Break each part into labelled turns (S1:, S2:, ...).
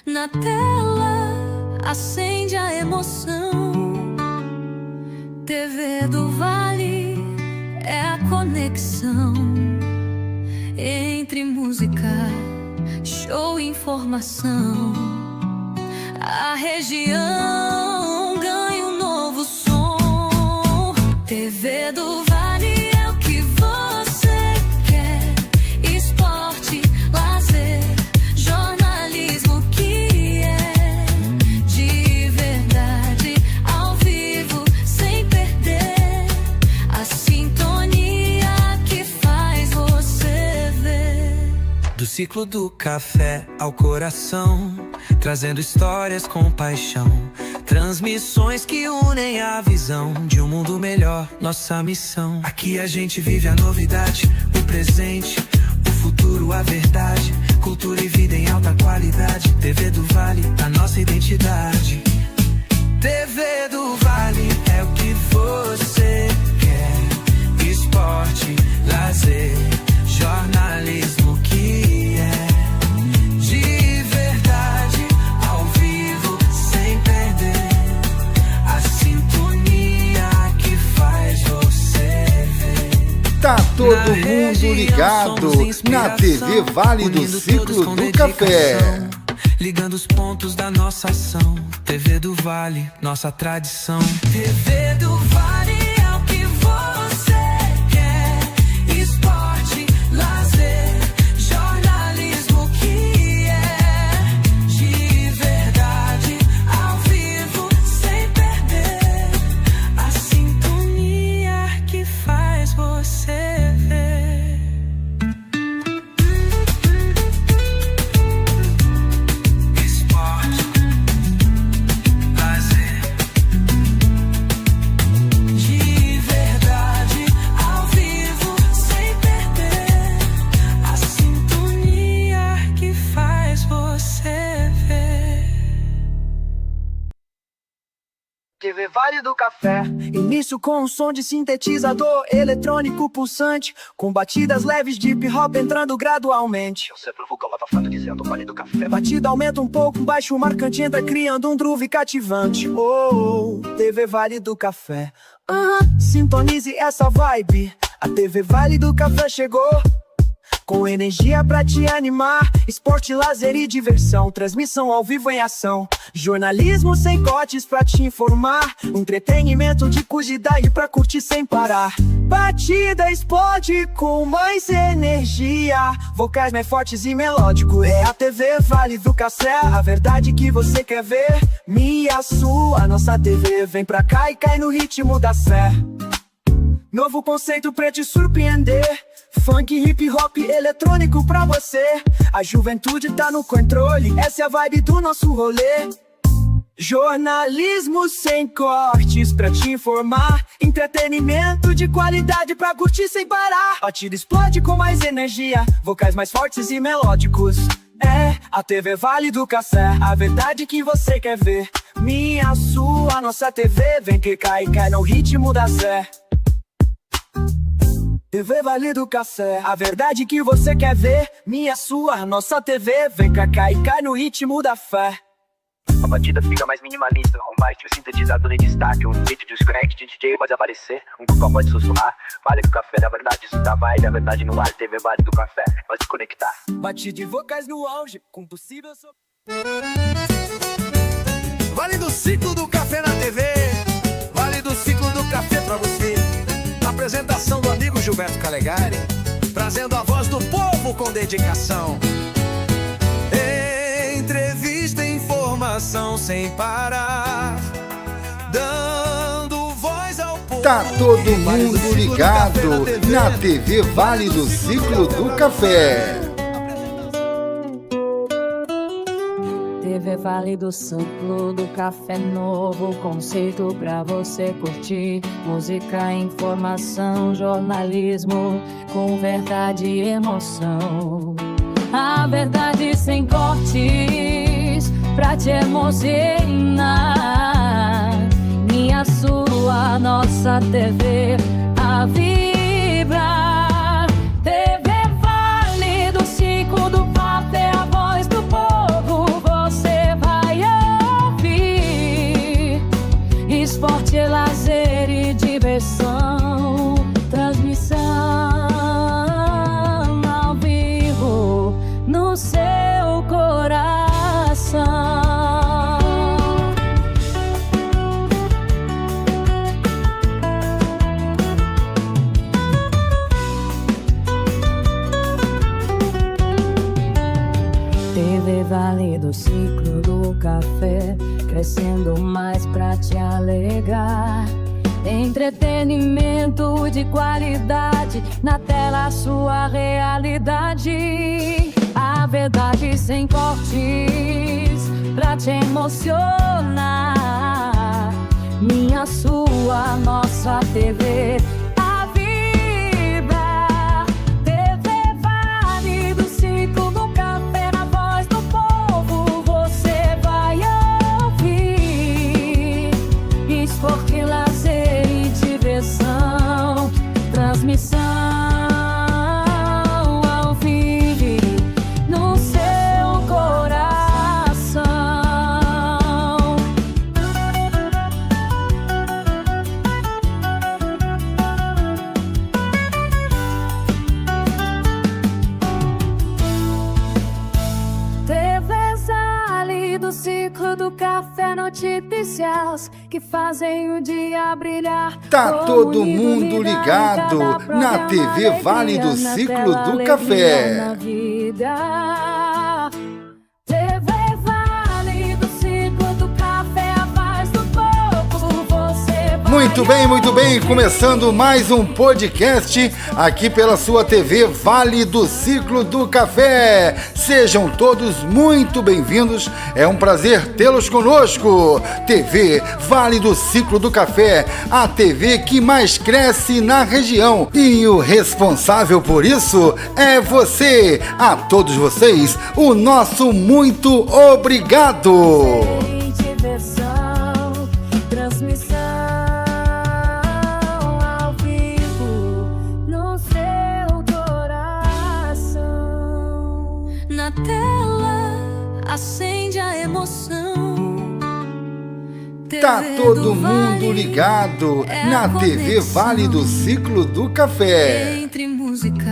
S1: Na tela acende a emoção. TV do Vale é a conexão entre música, show e informação. A região ganha um novo som. TV do Vale é o que você quer. Esporte, lazer, jornalismo que é de verdade, ao vivo, sem perder a sintonia que faz você ver.
S2: Do ciclo do café ao coração, trazendo histórias com paixão, transmissões que unem a visão de um mundo melhor, nossa missão. Aqui a gente vive a novidade, o presente, o futuro, a verdade, cultura e vida em alta qualidade. TV do Vale, a nossa identidade. TV do Vale é o que você quer. Esporte, lazer, jornalismo que é de verdade, ao vivo, sem perder a sintonia que faz você ver.
S3: Tá todo mundo ligado na TV Vale do Ciclo do Café.
S2: Ligando os pontos da nossa ação. TV do Vale, nossa tradição. TV do Vale é o que você quer. Esporte, lazer, jornalismo que é de verdade, ao vivo, sem perder a sintonia que faz você ver. Esporte, lazer, de verdade, ao vivo, sem perder a sintonia que faz você ver.
S4: TV Vale do Café. Início com um som de sintetizador eletrônico pulsante, com batidas leves de hip hop entrando gradualmente.
S5: Eu sempre vulgão abafado dizendo Vale do Café.
S4: Batida aumenta um pouco, um baixo marcante entra criando um groove cativante. Oh, TV Vale do Café. Sintonize essa vibe. A TV Vale do Café chegou, com energia pra te animar. Esporte, lazer e diversão, transmissão ao vivo em ação. Jornalismo sem cortes pra te informar. Entretenimento de qualidade pra curtir sem parar. Batida explode com mais energia, vocais mais fortes e melódico. É a TV Vale do Café, a verdade que você quer ver. Minha, sua, nossa TV. Vem pra cá e cai no ritmo da fé. Novo conceito pra te surpreender. Funk, hip hop, eletrônico pra você. A juventude tá no controle, essa é a vibe do nosso rolê. Jornalismo sem cortes pra te informar. Entretenimento de qualidade pra curtir sem parar. Batida explode com mais energia, vocais mais fortes e melódicos. É a TV Vale do Café, a verdade que você quer ver. Minha, sua, nossa TV. Vem que cai no ritmo da fé. TV Vale do Café, a verdade que você quer ver. Minha, sua, nossa TV. Vem cá e cai no ritmo da fé.
S5: A batida fica mais minimalista, um baixo sintetizador em destaque. Um beat de scratch de DJ pode aparecer, um vocal pode sussurrar. Vale do Café, na verdade isso da vibe, a verdade no ar. TV Vale do Café, pode se conectar.
S4: Batida de vocais no auge, com possível
S6: Vale do Ciclo do Café na TV. Vale do Ciclo do Café pra você. Apresentação do amigo Gilberto Calegari, trazendo a voz do povo com dedicação. Entrevista e informação sem parar, dando voz ao povo.
S3: Tá todo mundo ligado na TV Vale do Ciclo do Café.
S7: TV Vale do Ciclo do Café, novo conceito pra você curtir. Música, informação, jornalismo com verdade e emoção. A verdade sem cortes pra te emocionar. Minha, sua, nossa TV a vibrar. TV Vale do Ciclo do Café, a voz do povo você Vale do ciclo do café, crescendo mais pra te alegrar. Entretenimento de qualidade, na tela sua realidade. A verdade sem cortes, pra te emocionar. Minha, sua, nossa TV. A Vibra TV Vale do ciclo do café, na voz do povo você vai ouvir. Esporte, lazer e diversão, transmissão ao vivo no seu coração. TV Vale do ciclo do café, notícias que fazem o dia brilhar.
S3: Tá todo
S7: Unido,
S3: mundo ligado
S7: cada
S3: na
S7: programa,
S3: TV Vale do
S7: alegria, na
S3: Ciclo
S7: tela,
S3: do
S7: alegria
S3: Café.
S7: na vida. TV Vale do ciclo do café, a voz do povo você vai
S3: Muito bem, começando mais um podcast aqui pela sua TV Vale do Ciclo do Café. Sejam todos muito bem-vindos, é um prazer tê-los conosco. TV Vale do Ciclo do Café, a TV que mais cresce na região. E o responsável por isso é você. A todos vocês, o nosso muito obrigado.
S7: Tem diversão, transmissão ao vivo no seu coração.
S1: Na tela acende a emoção.
S3: Tá
S1: TV
S3: todo
S1: do
S3: mundo
S1: Vale
S3: ligado
S1: é
S3: na
S1: a
S3: TV Vale do
S1: conexão.
S3: Ciclo do Café.
S1: Entre música,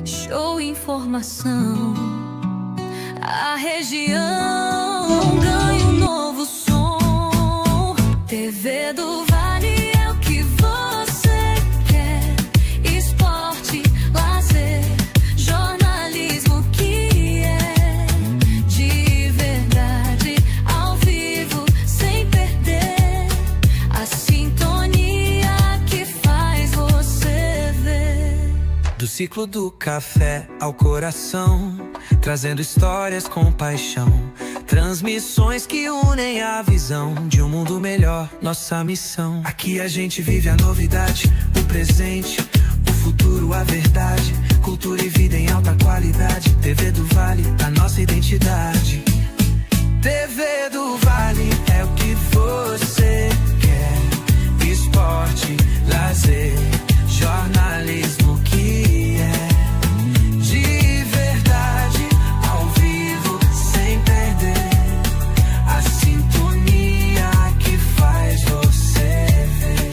S1: show e informação, a região ganha um novo som. TV do Vale é o que você quer. Esporte, lazer, jornalismo que é de verdade, ao vivo, sem perder a sintonia que faz você ver.
S2: Do ciclo do café ao coração, trazendo histórias com paixão, transmissões que unem a visão de um mundo melhor, nossa missão. Aqui a gente vive a novidade, o presente, o futuro, a verdade, cultura e vida em alta qualidade. TV do Vale, a nossa identidade. TV do Vale é o que você quer. Esporte, lazer, jornalismo que é de verdade, ao vivo, sem perder a sintonia que faz você ver.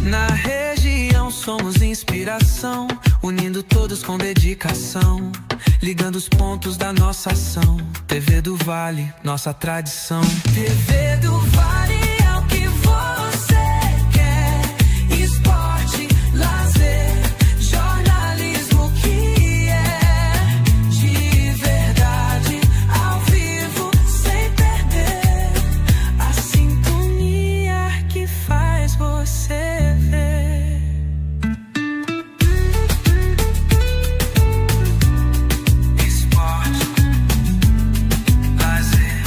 S2: Na região somos inspiração, unindo todos com dedicação, ligando os pontos da nossa ação. TV do Vale, nossa tradição. TV do Vale é o que você quer. Esporte, lazer, jornalismo que é de verdade, ao vivo, sem perder a sintonia que faz você ver. Esporte, lazer,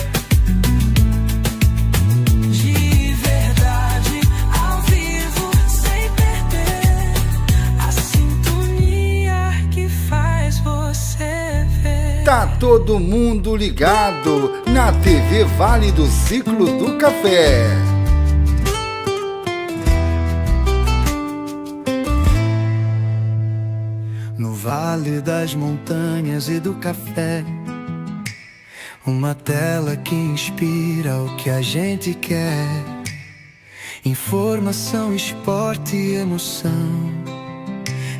S2: de verdade, ao vivo, sem perder a sintonia que faz você ver.
S3: Tá todo mundo ligado na TV Vale do Ciclo do Café.
S4: No vale das montanhas e do café, uma tela que inspira o que a gente quer. Informação, esporte e emoção,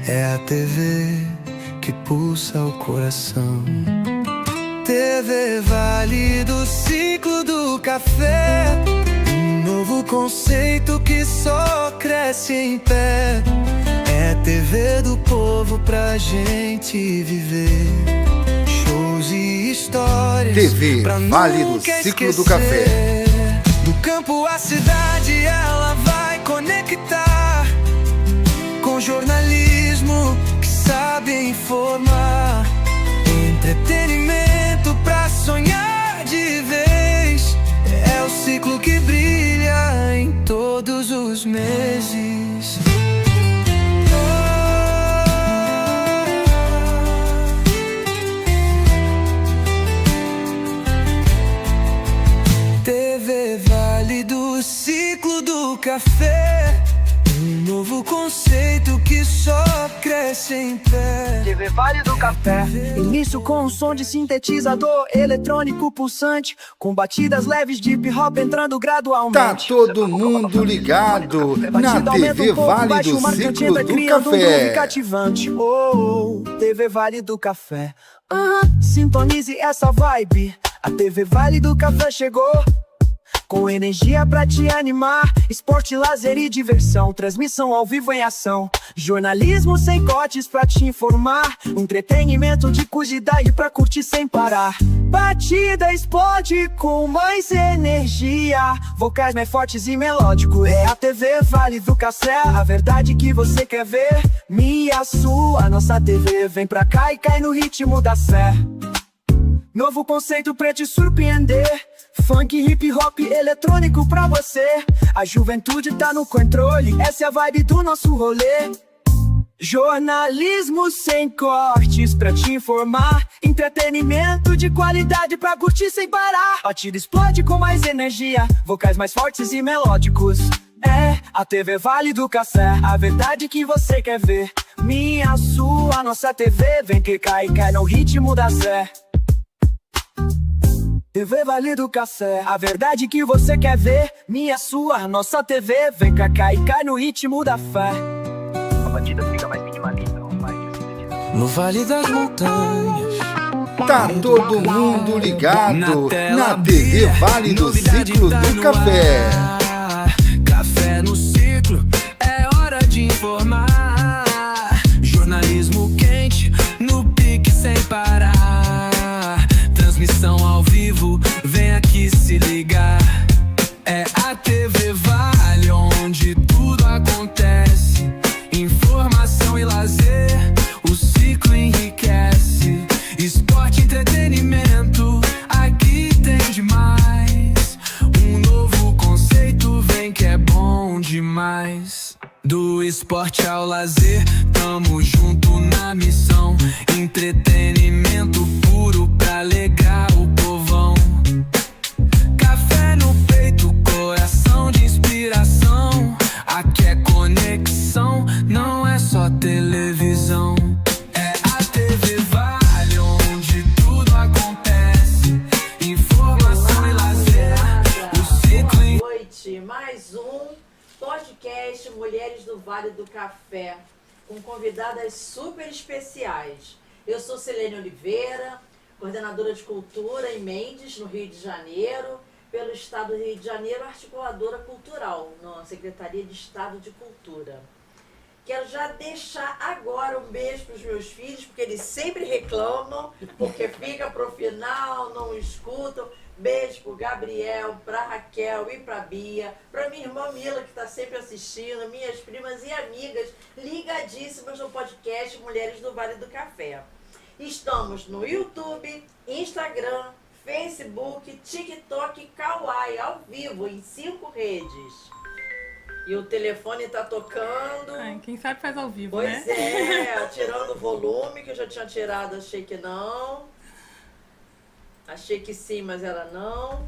S4: é a TV que pulsa o coração. TV Vale do Ciclo do Café, um novo conceito que só cresce em pé. É TV do povo pra gente viver. Shows
S2: sonhos e histórias.
S3: TV
S2: pra
S3: Vale do
S2: nunca
S3: Ciclo do
S2: esquecer.
S3: Café.
S2: Do campo à cidade ela vai conectar com jornalismo que sabe informar. Entretenimento pra sonhar de vez. É o ciclo que brilha em todos os meses. TV Vale do Ciclo do Café. Um novo conceito que só cresce em pé.
S4: TV Vale do Café. Início com um som de sintetizador eletrônico pulsante, com batidas leves de hip hop entrando gradualmente.
S3: Tá todo mundo ligado na
S4: Batida aumenta
S3: TV
S4: um pouco,
S3: Vale
S4: baixo,
S3: do
S4: o marcante
S3: Ciclo
S4: entra
S3: do
S4: criando um groove
S3: Café.
S4: cativante. TV Vale do Café. Sintonize essa vibe. A TV Vale do Café chegou. Com energia pra te animar, esporte, lazer e diversão, transmissão ao vivo em ação, jornalismo sem cortes pra te informar, entretenimento de qualidade pra curtir sem parar. Batida explode com mais energia, vocais mais fortes e melódico. É a TV Vale do Café, a verdade que você quer ver. Minha, sua, nossa TV, vem pra cá e cai no ritmo da fé. Novo conceito pra te surpreender. Funk, hip hop, eletrônico pra você. A juventude tá no controle, essa é a vibe do nosso rolê. Jornalismo sem cortes pra te informar, entretenimento de qualidade pra curtir sem parar. Batida explode com mais energia, vocais mais fortes e melódicos. É a TV Vale do Café, a verdade que você quer ver. Minha, sua, nossa TV, vem que cai no ritmo da Zé. TV Vale do Café, a verdade que você quer ver. Minha, sua, nossa TV, vem cá, cai no ritmo da fé.
S5: A batida fica mais minimalista, com mais de sintetizador.
S2: No Vale das Montanhas.
S3: Tá todo mundo ligado na TV Vale do
S2: Novidade
S3: Ciclo
S2: tá
S3: do
S2: no
S3: Café.
S2: ar. Café no ciclo, é hora de informar. Jornalismo quente, no pique sem parar. Transmissão ao vivo, vem aqui se ligar. É a TV Vale, onde tudo acontece. Informação e lazer, o ciclo enriquece. Esporte, entretenimento, aqui tem demais. Um novo conceito vem que é bom demais. Do esporte ao lazer, tamo junto na missão. Entretenimento puro pra alegrar o povão. Café no peito, coração de inspiração. Aqui é conexão, não é só televisão. É a TV Vale, onde tudo acontece. Informação e lazer, o ciclo em...
S8: Boa noite, mais um podcast Mulheres do Vale do Café, com convidadas super especiais. Eu sou Selene Oliveira, coordenadora de cultura em Mendes, no Rio de Janeiro, pelo Estado do Rio de Janeiro, articuladora cultural, na Secretaria de Estado de Cultura. Quero já deixar agora um beijo para os meus filhos, porque eles sempre reclamam, porque fica pro final, não escutam. Beijo pro Gabriel, pra Raquel e pra Bia, pra minha irmã Mila, que tá sempre assistindo, minhas primas e amigas ligadíssimas no podcast Mulheres do Vale do Café. Estamos no YouTube, Instagram, Facebook, TikTok e Kawaii, ao vivo, em 5 redes. E o telefone tá tocando.
S9: Ai, quem sabe faz ao vivo,
S8: Pois
S9: né?
S8: é, tirando o volume, que eu já tinha tirado, achei que não. Achei que sim, mas ela não.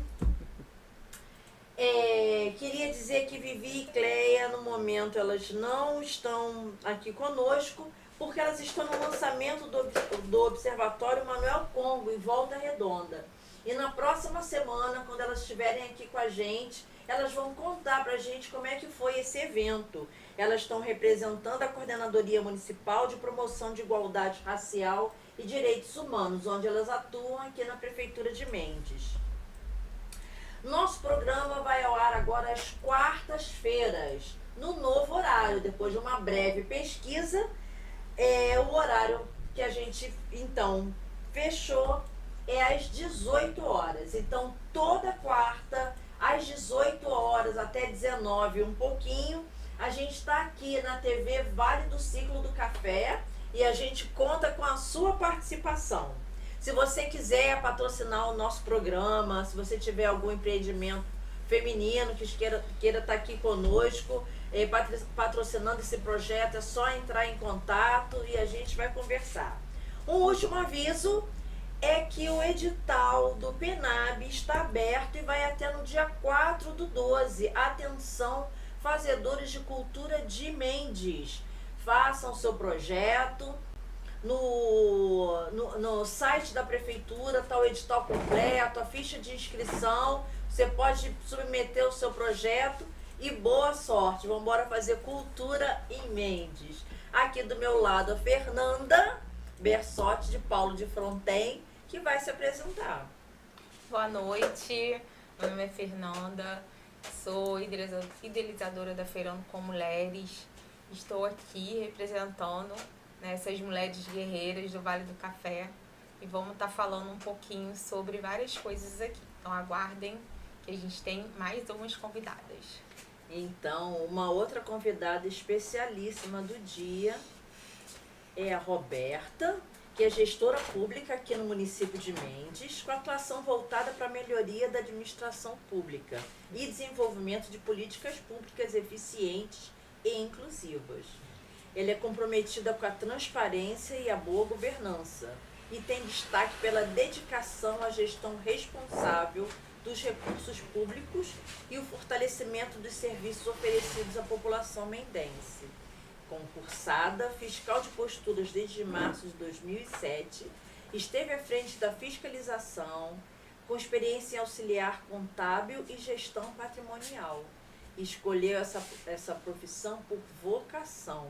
S8: Queria dizer que Vivi e Cleia, no momento, elas não estão aqui conosco, porque elas estão no lançamento do Observatório Manuel Congo, em Volta Redonda. E na próxima semana, quando elas estiverem aqui com a gente, elas vão contar pra gente como é que foi esse evento. Elas estão representando a Coordenadoria Municipal de Promoção de Igualdade Racial e Direitos Humanos, onde elas atuam aqui na Prefeitura de Mendes. Nosso programa vai ao ar agora às quartas-feiras, no novo horário, depois de uma breve pesquisa. É o horário que a gente, então, fechou é às 18 horas. Então, toda quarta, às 18 horas até 19 um pouquinho, a gente está aqui na TV Vale do Ciclo do Café e a gente conta com a sua participação. Se você quiser patrocinar o nosso programa, se você tiver algum empreendimento feminino que queira estar aqui conosco, patrocinando esse projeto, é só entrar em contato e a gente vai conversar. Um último aviso é que o edital do PENAB está aberto e vai até no dia 4/12. Atenção, fazedores de cultura de Mendes, façam seu projeto. No site da prefeitura está o edital completo, a ficha de inscrição, você pode submeter o seu projeto e boa sorte. Vamos embora fazer cultura em Mendes. Aqui do meu lado a Fernanda Bersotti de Paulo de Fronten, que vai se apresentar.
S9: Boa noite, meu nome é Fernanda, sou idealizadora da Feirando com Mulheres. Estou aqui representando, né, essas mulheres guerreiras do Vale do Café e vamos estar falando um pouquinho sobre várias coisas aqui. Então aguardem que a gente tem mais umas convidadas.
S8: Então, uma outra convidada especialíssima do dia é a Roberta, que é gestora pública aqui no município de Mendes, com atuação voltada para a melhoria da administração pública e desenvolvimento de políticas públicas eficientes e inclusivas. Ela é comprometida com a transparência e a boa governança e tem destaque pela dedicação à gestão responsável dos recursos públicos e o fortalecimento dos serviços oferecidos à população mendense. Concursada, fiscal de posturas desde março de 2007, esteve à frente da fiscalização, com experiência em auxiliar contábil e gestão patrimonial. Escolheu essa profissão por vocação.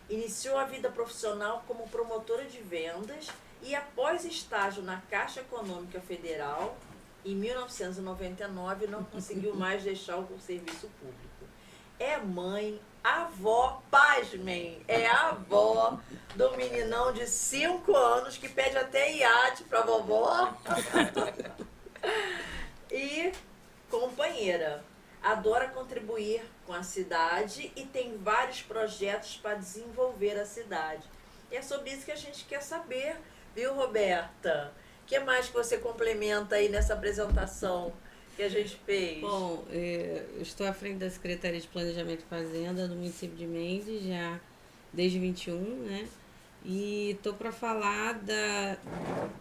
S8: Iniciou a vida profissional como promotora de vendas e, após estágio na Caixa Econômica Federal, em 1999, não conseguiu mais deixar o serviço público. É mãe, avó, pasmem, é a avó do meninão de 5 anos que pede até iate pra vovó. E companheira. Adora contribuir com a cidade e tem vários projetos para desenvolver a cidade. E é sobre isso que a gente quer saber, viu, Roberta? O que mais que você complementa aí nessa apresentação que a gente fez?
S10: Bom, eu estou à frente da Secretaria de Planejamento e Fazenda do município de Mendes, já desde 21, né? E estou para falar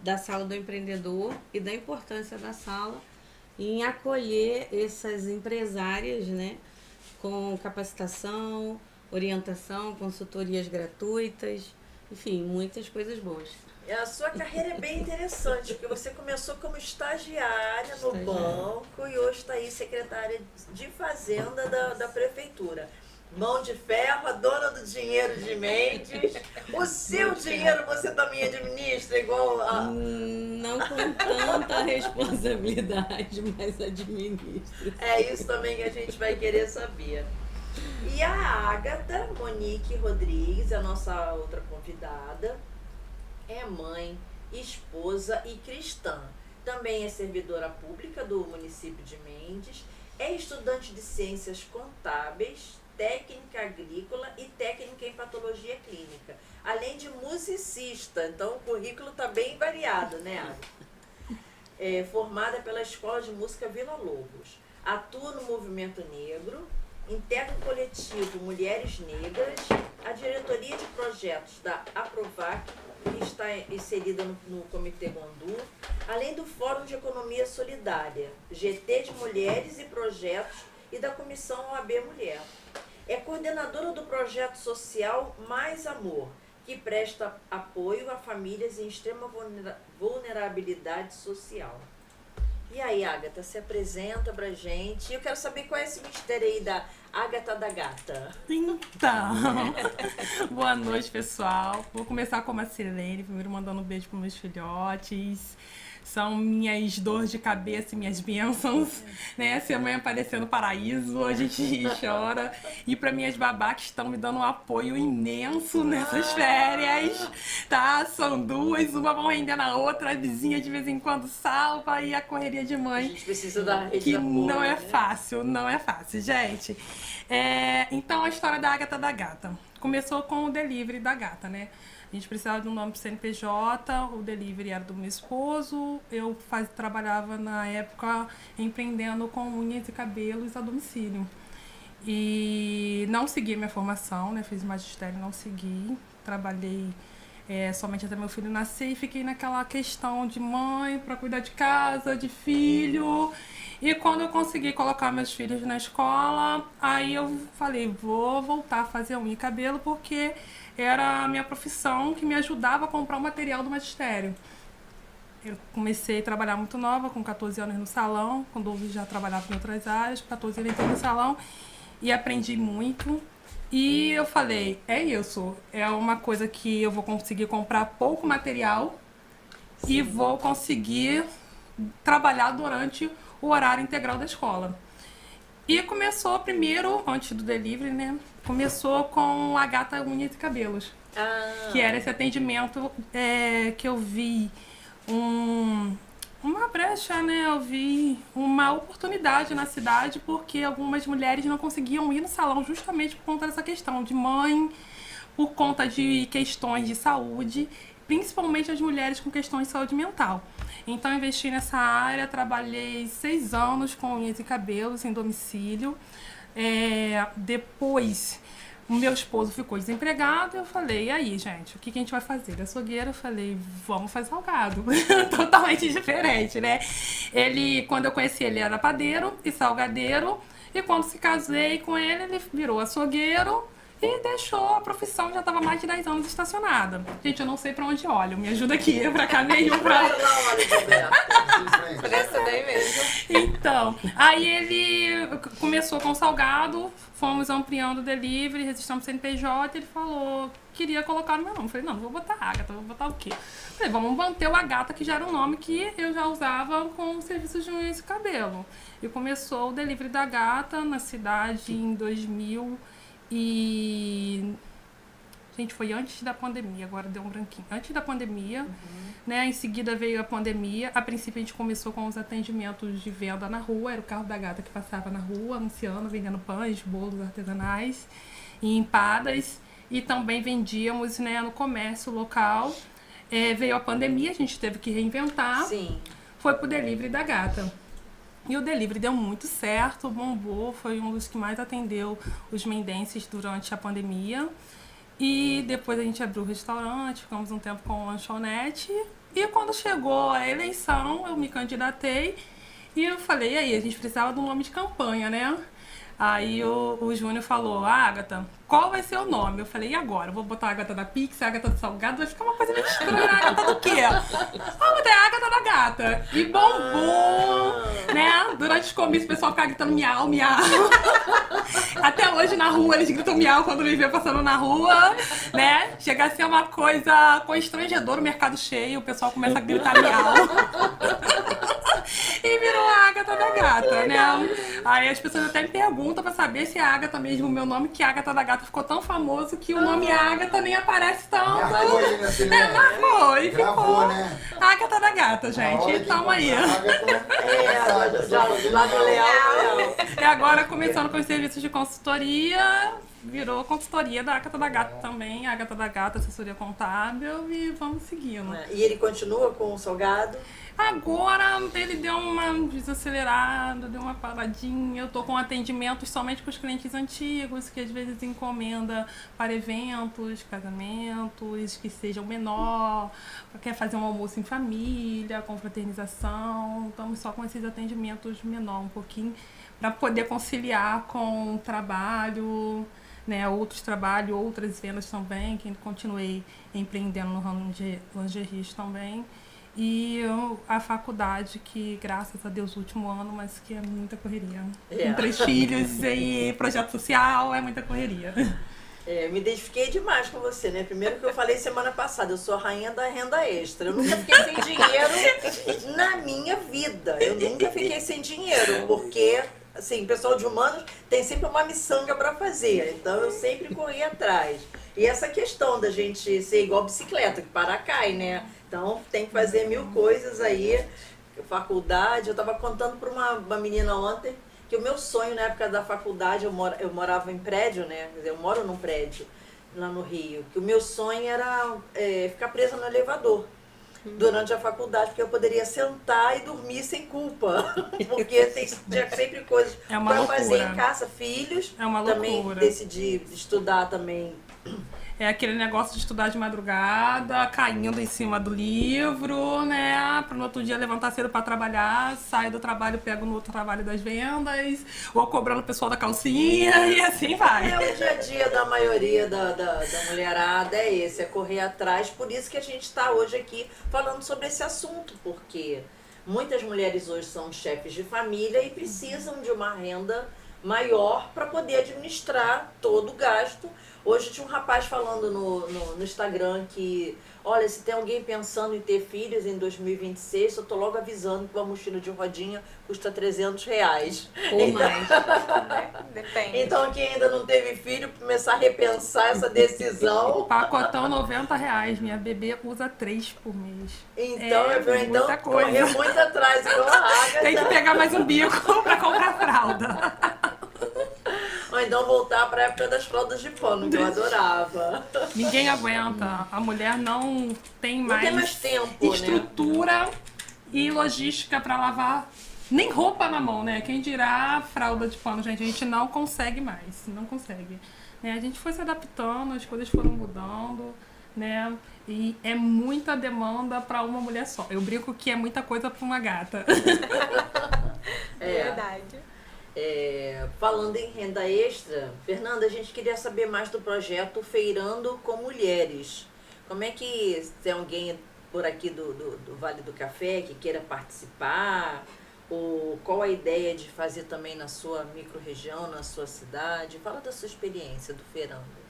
S10: da Sala do Empreendedor e da importância da sala em acolher essas empresárias, né? Com capacitação, orientação, consultorias gratuitas, enfim, muitas coisas boas.
S8: A sua carreira é bem interessante, porque você começou como estagiária no banco e hoje está aí secretária de Fazenda da Prefeitura. Mão de ferro, a dona do dinheiro de Mendes. O seu dinheiro você também administra igual a...
S10: Não com tanta responsabilidade, mas administra.
S8: É isso também que a gente vai querer saber. E a Ágata Monique Rodrigues, a nossa outra convidada, é mãe, esposa e cristã. Também é servidora pública do município de Mendes, é estudante de ciências contábeis, técnica agrícola e técnica em patologia clínica, além de musicista. Então o currículo está bem variado, né, Ágata? Formada pela Escola de Música Vila Lobos. Atua no movimento negro, integra o coletivo Mulheres Negras, a diretoria de projetos da Aprovac, que está inserida no Comitê Gondu, além do Fórum de Economia Solidária, GT de Mulheres e Projetos e da Comissão OAB Mulher. É coordenadora do projeto social Mais Amor, que presta apoio a famílias em extrema vulnerabilidade social. E aí, Ágata, se apresenta pra gente. Eu quero saber qual é esse mistério aí da Ágata da Gata.
S11: Então, boa noite, pessoal. Vou começar como a Silene, primeiro mandando um beijo para meus filhotes. são minhas dores de cabeça e minhas bênçãos, né? Se a mãe aparecer no paraíso, a gente chora. E para minhas babás que estão me dando um apoio imenso nessas férias, tá? São duas, uma vão render na outra, a vizinha de vez em quando salva e a correria de mãe.
S8: A gente precisa da rede
S11: que
S8: de apoio,
S11: não é
S8: né?
S11: fácil, não é fácil, gente. Então, a história da Ágata da Gata. Começou com o delivery da Gata, né? A gente precisava de um nome pro CNPJ, o delivery era do meu esposo, eu trabalhava na época empreendendo com unhas e cabelos a domicílio. E não segui minha formação, né? Fiz magistério, não segui. Trabalhei somente até meu filho nascer e fiquei naquela questão de mãe para cuidar de casa, de filho. E quando eu consegui colocar meus filhos na escola, aí eu falei, vou voltar a fazer unha e cabelo porque era a minha profissão que me ajudava a comprar o material do magistério. Eu comecei a trabalhar muito nova, com 14 anos no salão, com 12 já trabalhava em outras áreas, com 14 anos entrei no salão e aprendi muito. E eu falei, é isso, é uma coisa que eu vou conseguir comprar pouco material e vou conseguir trabalhar durante o horário integral da escola. E começou primeiro, antes do delivery, né? Começou com a Gata Unhas e Cabelos. Que era esse atendimento que eu vi uma brecha, né? Eu vi uma oportunidade na cidade porque algumas mulheres não conseguiam ir no salão justamente por conta dessa questão de mãe, por conta de questões de saúde, principalmente as mulheres com questões de saúde mental. Então, investi nessa área, trabalhei 6 anos com unhas e cabelos em domicílio. Depois, o meu esposo ficou desempregado e eu falei, e aí, gente, o que a gente vai fazer? Da açougueira, eu falei, vamos fazer salgado. Totalmente diferente, né? Quando eu conheci ele, era padeiro e salgadeiro. E quando se casei com ele, ele virou açougueiro. E deixou a profissão, já estava mais de 10 anos estacionada. Gente, eu não sei pra onde olho. Me ajuda aqui, pra cá nenhum, pra...
S9: Parece daí mesmo.
S11: Então, aí ele começou com salgado, fomos ampliando o delivery, registramos CNPJ, ele falou, queria colocar no meu nome. Eu falei, não vou botar Ágata, vou botar o quê? Eu falei, vamos manter o Ágata, que já era um nome que eu já usava com serviços de unhas e cabelo. E começou o delivery da Gata na cidade em 2000. Gente, foi antes da pandemia, agora deu um branquinho. Antes da pandemia, né? Em seguida veio a pandemia. A princípio a gente começou com os atendimentos de venda na rua. Era o carro da Gata que passava na rua, anunciando, vendendo pães, bolos artesanais e empadas. E também vendíamos, né, no comércio local. Veio a pandemia, a gente teve que reinventar.
S8: Sim.
S11: Foi pro delivery da Gata. E o delivery deu muito certo, bombou, foi um dos que mais atendeu os mendenses durante a pandemia. E depois a gente abriu o restaurante, ficamos um tempo com lanchonete. E quando chegou a eleição, eu me candidatei e eu falei, e aí, a gente precisava de um nome de campanha, né? Aí o Júnior falou, Ágata, qual vai ser o nome? Eu falei, e agora? Eu vou botar a Ágata da Pix, a Ágata do Salgado, vai ficar uma coisa meio estranha. A Ágata do quê? Vou botar a Ágata da Gata. E bombom, né? Durante os comícios o pessoal ficava gritando miau, miau. Até hoje na rua eles gritam miau quando me vê passando na rua, né? Chega a ser uma coisa constrangedora, o mercado cheio, o pessoal começa a gritar miau. E virou a Ágata da Gata, né? Aí as pessoas até me perguntam pra saber se é Ágata mesmo o meu nome, que Ágata da Gata ficou tão famoso que o nome Ágata nem aparece tanto.
S3: Marcou aí, né, Celeste?
S11: Marcou e
S3: Gravou,
S11: ficou
S3: né?
S11: Ágata da Gata, gente. Então aí.
S8: Lá do Leal.
S11: E agora começando com os serviços de consultoria, virou consultoria da Ágata da Gata também, Ágata da Gata, assessoria contábil, e vamos seguindo.
S8: E ele continua com o salgado?
S11: Agora ele deu uma desacelerada, deu uma paradinha. Eu tô com atendimentos somente para os clientes antigos, que às vezes encomenda para eventos, casamentos, que sejam menor, quer fazer um almoço em família, confraternização. Estamos só com esses atendimentos menor um pouquinho, para poder conciliar com o trabalho, né, outros trabalhos, outras vendas também, que continuei empreendendo no ramo de lingeries também. E a faculdade, que graças a Deus o último ano, mas que é muita correria. Com 3 filhos e projeto social, é muita correria.
S8: Me identifiquei demais com você, né? Primeiro que eu falei semana passada, eu sou a rainha da renda extra. Eu nunca fiquei sem dinheiro na minha vida. Eu nunca fiquei sem dinheiro, porque, assim, o pessoal de humanos tem sempre uma miçanga para fazer. Então eu sempre corri atrás. E essa questão da gente ser igual bicicleta, que para cai, né? Então tem que fazer 1000 coisas aí. Faculdade, eu estava contando para uma menina ontem que o meu sonho na época da faculdade, eu morava em prédio, né? Quer dizer, eu moro num prédio lá no Rio, que o meu sonho era ficar presa no elevador durante a faculdade, porque eu poderia sentar e dormir sem culpa. Porque tinha sempre coisas para fazer em casa, filhos.
S11: É uma
S8: também
S11: loucura.
S8: decidi estudar também.
S11: É aquele negócio de estudar de madrugada, caindo em cima do livro, né? Para no outro dia levantar cedo para trabalhar, saio do trabalho, pego no outro trabalho das vendas, ou cobrando o pessoal da calcinha e assim vai.
S8: O dia a dia da maioria da mulherada é esse, é correr atrás. Por isso que a gente está hoje aqui falando sobre esse assunto, porque muitas mulheres hoje são chefes de família e precisam de uma renda maior para poder administrar todo o gasto. Hoje tinha um rapaz falando no Instagram que, olha, se tem alguém pensando em ter filhos em 2026, eu tô logo avisando que uma mochila de rodinha custa R$300.
S10: Ou mais.
S9: Depende.
S8: Então quem ainda não teve filho, começar a repensar essa decisão.
S11: Pacotão R$90, minha bebê usa 3 por mês.
S8: Então,
S11: muita coisa.
S8: correr muito atrás, igual a Agatha.
S11: Tem que pegar mais um bico pra comprar fralda.
S8: Ou então voltar para a época das fraldas de pano, que eu adorava.
S11: Ninguém aguenta. A mulher não tem mais,
S8: tempo,
S11: estrutura e logística pra lavar nem roupa na mão, né? Quem dirá fralda de pano, gente? A gente não consegue mais. Não consegue. A gente foi se adaptando, as coisas foram mudando, né? E é muita demanda pra uma mulher só. Eu brinco que é muita coisa pra uma gata.
S9: Verdade.
S8: Falando em renda extra, Fernanda, a gente queria saber mais do projeto Feirando com Mulheres. Como é que tem alguém por aqui do Vale do Café que queira participar? Ou qual a ideia de fazer também na sua micro-região, na sua cidade? Fala da sua experiência do Feirando.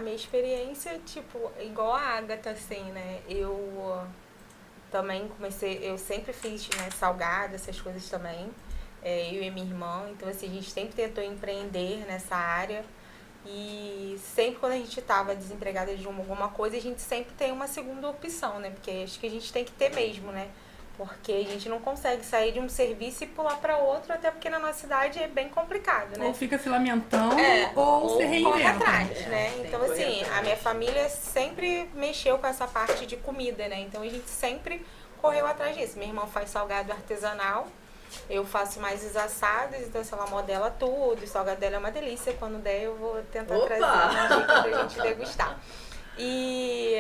S9: Minha experiência, tipo, igual a Agatha, assim, né? Eu também comecei, eu sempre fiz, né, salgado, essas coisas também. Eu e minha irmã, então assim, a gente sempre tentou empreender nessa área e sempre quando a gente estava desempregada de alguma coisa, a gente sempre tem uma segunda opção, né? Porque acho que a gente tem que ter mesmo, né? Porque a gente não consegue sair de um serviço e pular para outro, até porque na nossa cidade é bem complicado, né?
S11: Ou fica se lamentando, ou se reinventa.
S9: Corre atrás, né? Então assim, a minha família sempre mexeu com essa parte de comida, né? Então a gente sempre correu atrás disso. Minha irmã faz salgado artesanal. Eu faço mais os assados, então ela modela tudo. O salgado dela é uma delícia. Quando der, eu vou tentar trazer uma dica pra gente degustar. E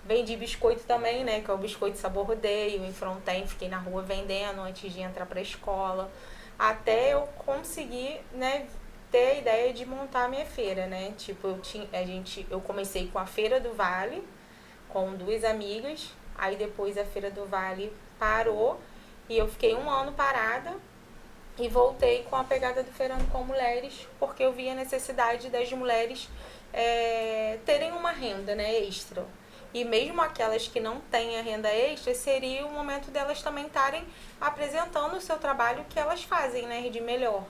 S9: vendi biscoito também, né? Que é o biscoito sabor rodeio. Em Fronten, fiquei na rua vendendo antes de entrar pra escola. Até eu conseguir, né, ter a ideia de montar a minha feira, né? Tipo, eu comecei com a Feira do Vale, com 2 amigas. Aí depois a Feira do Vale parou. E eu fiquei 1 ano parada e voltei com a pegada do Feirando com Mulheres, porque eu vi a necessidade das mulheres terem uma renda, né, extra. E mesmo aquelas que não têm a renda extra, seria o momento delas também estarem apresentando o seu trabalho que elas fazem, né, de melhor.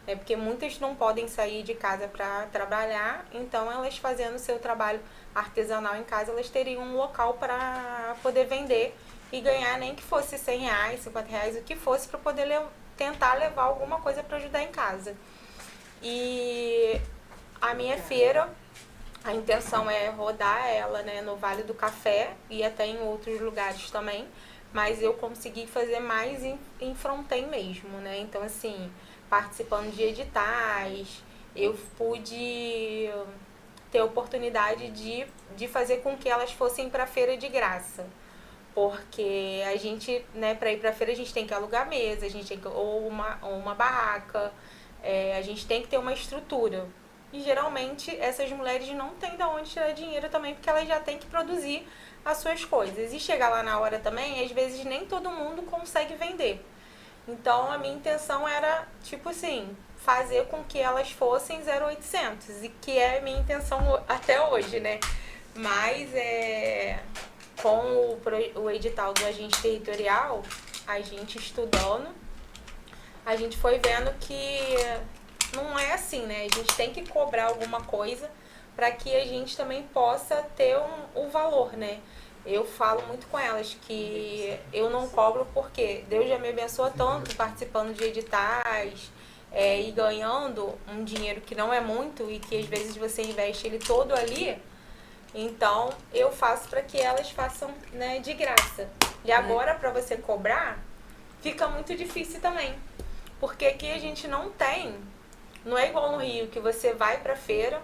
S9: Porque muitas não podem sair de casa para trabalhar, então elas fazendo o seu trabalho artesanal em casa, elas teriam um local para poder vender e ganhar nem que fosse R$100, R$50, o que fosse, para poder tentar levar alguma coisa para ajudar em casa. E a minha feira, a intenção é rodar ela, né, no Vale do Café e até em outros lugares também, mas eu consegui fazer mais em Fronten mesmo, né? Então assim, participando de editais, eu pude ter a oportunidade de fazer com que elas fossem para a feira de graça. Porque a gente, né, para ir para a feira a gente tem que alugar mesa, a gente tem que, ou uma barraca, a gente tem que ter uma estrutura. E geralmente essas mulheres não têm de onde tirar dinheiro também, porque elas já têm que produzir as suas coisas. E chegar lá na hora também, às vezes nem todo mundo consegue vender. Então a minha intenção era, tipo assim, fazer com que elas fossem 0800, e que é a minha intenção até hoje, né? Mas com o edital do agente territorial, a gente estudando, a gente foi vendo que não é assim, né? A gente tem que cobrar alguma coisa para que a gente também possa ter o valor, né? Eu falo muito com elas que eu não cobro porque Deus já me abençoa tanto participando de editais e ganhando um dinheiro que não é muito e que às vezes você investe ele todo ali. Então eu faço para que elas façam, né, de graça. E agora para você cobrar fica muito difícil também. Porque aqui a gente não é igual no Rio que você vai pra feira,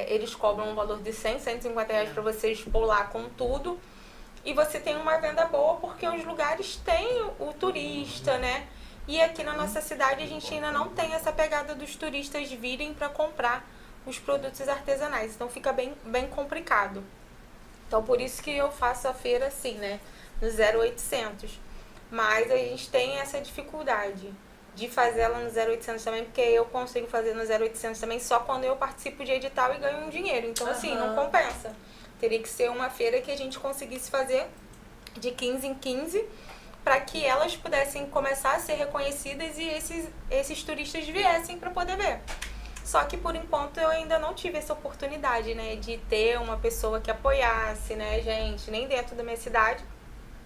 S9: eles cobram um valor de 100, 150 reais para você expor lá com tudo. E você tem uma venda boa porque os lugares têm o turista, né? E aqui na nossa cidade a gente ainda não tem essa pegada dos turistas virem para comprar os produtos artesanais. Então fica bem complicado. Então por isso que eu faço a feira assim, né? No 0800. Mas a gente tem essa dificuldade de fazer ela no 0800 também, porque eu consigo fazer no 0800 também só quando eu participo de edital e ganho um dinheiro. Então, assim, não compensa. Teria que ser uma feira que a gente conseguisse fazer de 15 em 15 para que elas pudessem começar a ser reconhecidas e esses turistas viessem para poder ver. Só que, por enquanto, eu ainda não tive essa oportunidade, né, de ter uma pessoa que apoiasse, né, gente, nem dentro da minha cidade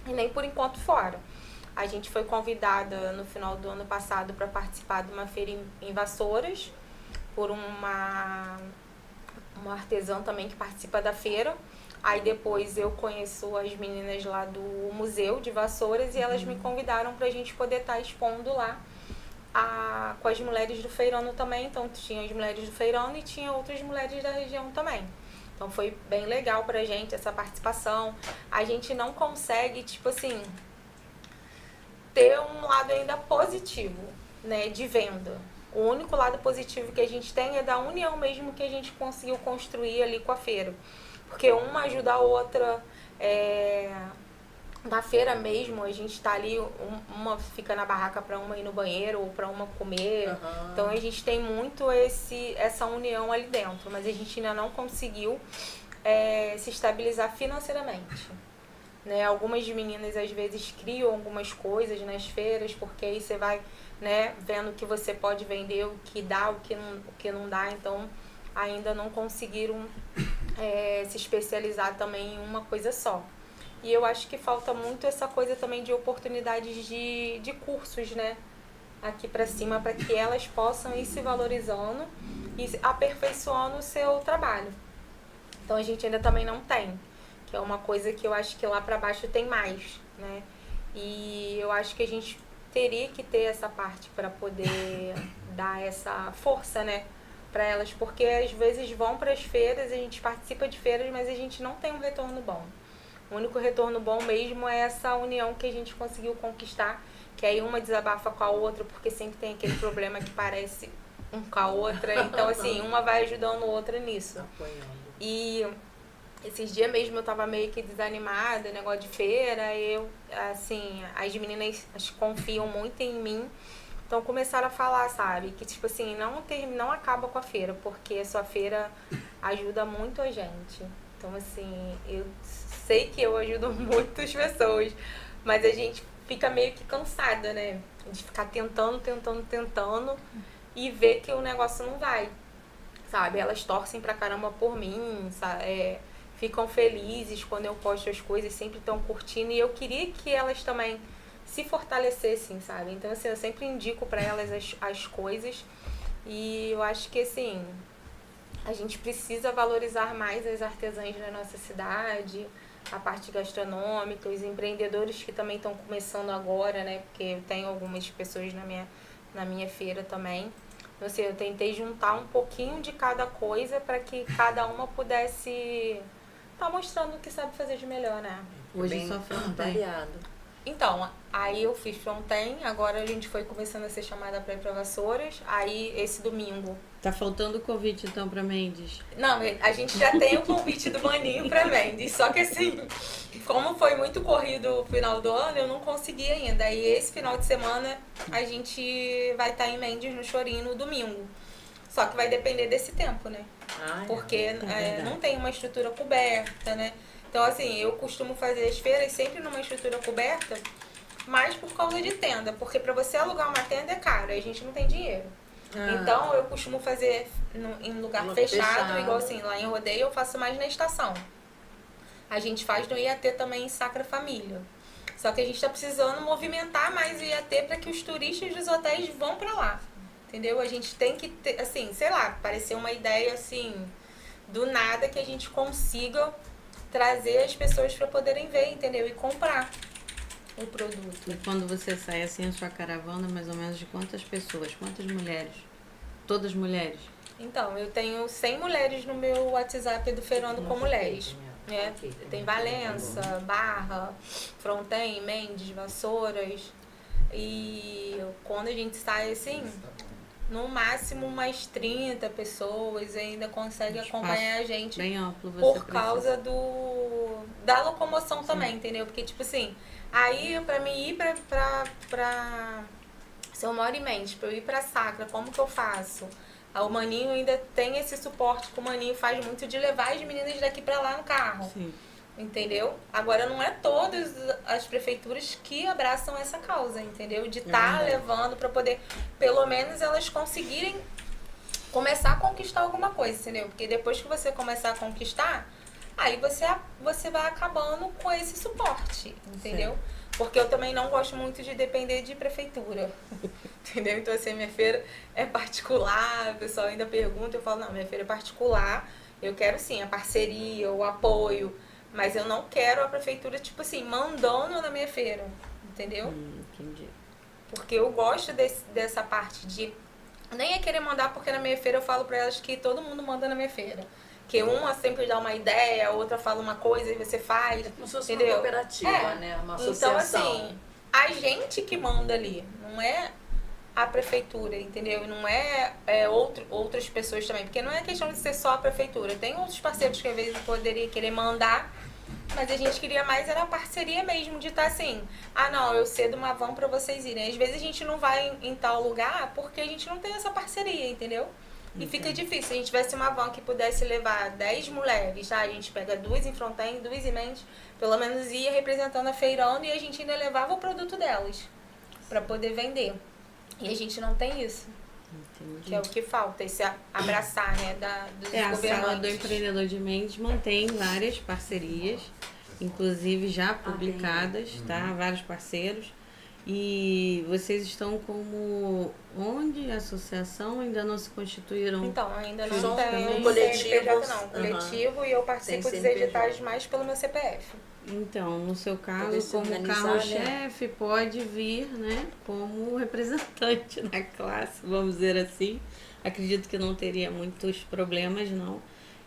S9: e nem, por enquanto, fora. A gente foi convidada no final do ano passado para participar de uma feira em Vassouras, por uma artesã também que participa da feira. Aí depois eu conheço as meninas lá do Museu de Vassouras e elas me convidaram para a gente poder estar expondo lá com as mulheres do Feirano também. Então tinha as mulheres do Feirano e tinha outras mulheres da região também. Então foi bem legal pra gente essa participação. A gente não consegue, tipo assim, ter um lado ainda positivo, né, de venda. O único lado positivo que a gente tem é da união mesmo que a gente conseguiu construir ali com a feira. Porque uma ajuda a outra, na feira mesmo, a gente tá ali, uma fica na barraca para uma ir no banheiro ou para uma comer. Então a gente tem muito essa união ali dentro, mas a gente ainda não conseguiu se estabilizar financeiramente. Né? Algumas meninas às vezes criam algumas coisas nas feiras, porque aí você vai, né, vendo o que você pode vender, o que dá, o que não dá. Então ainda não conseguiram se especializar também em uma coisa só. E eu acho que falta muito essa coisa também de oportunidades de cursos, né, aqui pra cima, para que elas possam ir se valorizando e aperfeiçoando o seu trabalho. Então a gente ainda também não tem, que é uma coisa que eu acho que lá pra baixo tem mais, né? E eu acho que a gente teria que ter essa parte para poder dar essa força, né, para elas, porque às vezes vão para as feiras, a gente participa de feiras, mas a gente não tem um retorno bom. O único retorno bom mesmo é essa união que a gente conseguiu conquistar, que aí uma desabafa com a outra, porque sempre tem aquele problema que parece um com a outra. Então, assim, uma vai ajudando a outra nisso. E esses dias mesmo eu tava meio que desanimada, negócio de feira, assim, as meninas confiam muito em mim. Então começaram a falar, sabe, que tipo assim, não acaba com a feira, porque a sua feira ajuda muito a gente. Então assim, eu sei que eu ajudo muitas pessoas, mas a gente fica meio que cansada, né? De ficar tentando e ver que o negócio não vai, sabe? Elas torcem pra caramba por mim, sabe? Ficam felizes quando eu posto as coisas, sempre estão curtindo, e eu queria que elas também se fortalecessem, sabe? Então, assim, eu sempre indico para elas as coisas, e eu acho que, assim, a gente precisa valorizar mais as artesãs da nossa cidade, a parte gastronômica, os empreendedores que também estão começando agora, né? Porque eu tenho algumas pessoas na minha feira também. Então, assim, eu tentei juntar um pouquinho de cada coisa para que cada uma pudesse estar mostrando o que sabe fazer de melhor, né?
S10: Hoje só tem.
S8: Variado.
S9: Então, aí eu fiz front-end, agora a gente foi começando a ser chamada para ir para Vassouras. Aí esse domingo.
S10: Tá faltando o convite então pra Mendes?
S9: Não, a gente já tem o convite do Maninho para Mendes, só que assim, como foi muito corrido o final do ano, eu não consegui ainda. Aí esse final de semana a gente vai estar em Mendes no Chorinho no domingo. Só que vai depender desse tempo, né? Porque não tem uma estrutura coberta, né? Então, assim, eu costumo fazer as feiras sempre numa estrutura coberta, mas por causa de tenda. Porque para você alugar uma tenda é caro, aí a gente não tem dinheiro. Então, eu costumo fazer em lugar fechado, igual assim, lá em Rodeio eu faço mais na estação. A gente faz no IAT também em Sacra Família. Só que a gente está precisando movimentar mais o IAT para que os turistas dos hotéis vão para lá. Entendeu? A gente tem que ter, assim, sei lá, parecer uma ideia assim, do nada que a gente consiga trazer as pessoas para poderem ver, entendeu? E comprar o produto.
S10: E quando você sai assim, a sua caravana, mais ou menos de quantas pessoas? Quantas mulheres? Todas mulheres?
S9: Então, eu tenho 100 mulheres no meu WhatsApp do Feirando com Mulheres. Né? Tem Valença, Barra, Fronten, Mendes, Vassouras. E quando a gente sai assim, no máximo umas 30 pessoas ainda consegue acompanhar a gente
S10: bem amplo, você
S9: por causa da locomoção também, entendeu? Porque, tipo assim, aí pra mim ir pra se eu moro em Mendes, pra eu ir pra Sacra, como que eu faço? O Maninho ainda tem esse suporte que o Maninho faz muito de levar as meninas daqui pra lá no carro.
S10: Sim.
S9: Entendeu? Agora não é todas as prefeituras que abraçam essa causa, entendeu? De estar levando para poder, pelo menos, elas conseguirem começar a conquistar alguma coisa, entendeu? Porque depois que você começar a conquistar, aí você vai acabando com esse suporte, entendeu? Sim. Porque eu também não gosto muito de depender de prefeitura, entendeu? Então, assim, minha feira é particular, o pessoal ainda pergunta, eu falo, não, minha feira é particular, eu quero sim a parceria, o apoio, mas eu não quero a prefeitura, tipo assim, mandando na minha feira, entendeu?
S10: Entendi.
S9: Porque eu gosto dessa parte de... Nem é querer mandar, porque na minha feira eu falo pra elas que todo mundo manda na minha feira. Que uma sempre dá uma ideia, a outra fala uma coisa e você faz,
S8: como se fosse
S9: entendeu?
S8: uma cooperativa, né? Uma associação.
S9: Então, assim, a gente que manda ali, não é a prefeitura, entendeu? Não é, outras pessoas também, porque não é questão de ser só a prefeitura. Tem outros parceiros que às vezes poderia querer mandar, mas a gente queria mais era a parceria mesmo, de estar assim, não, eu cedo uma van pra vocês irem. Às vezes a gente não vai em tal lugar porque a gente não tem essa parceria, entendeu? E fica difícil. Se a gente tivesse uma van que pudesse levar 10 mulheres, a gente pega 2 em Fronten, 2 em Mendes, pelo menos ia representando a feirando e a gente ainda levava o produto delas pra poder vender. E a gente não tem isso. Entendi. Que é o que falta, esse abraçar, né, dos governantes.
S10: A Sala do Empreendedor de Mendes mantém várias parcerias, inclusive já publicadas, tá? Vários parceiros. E vocês estão como onde? Associação? Ainda não se constituíram?
S9: Então, ainda não tem
S8: um coletivo.
S9: Coletivo, e eu participo dos editais mais pelo meu CPF.
S10: Então, no seu caso, como carro-chefe, né? Pode vir, né, como representante da classe, vamos dizer assim. Acredito que não teria muitos problemas, não.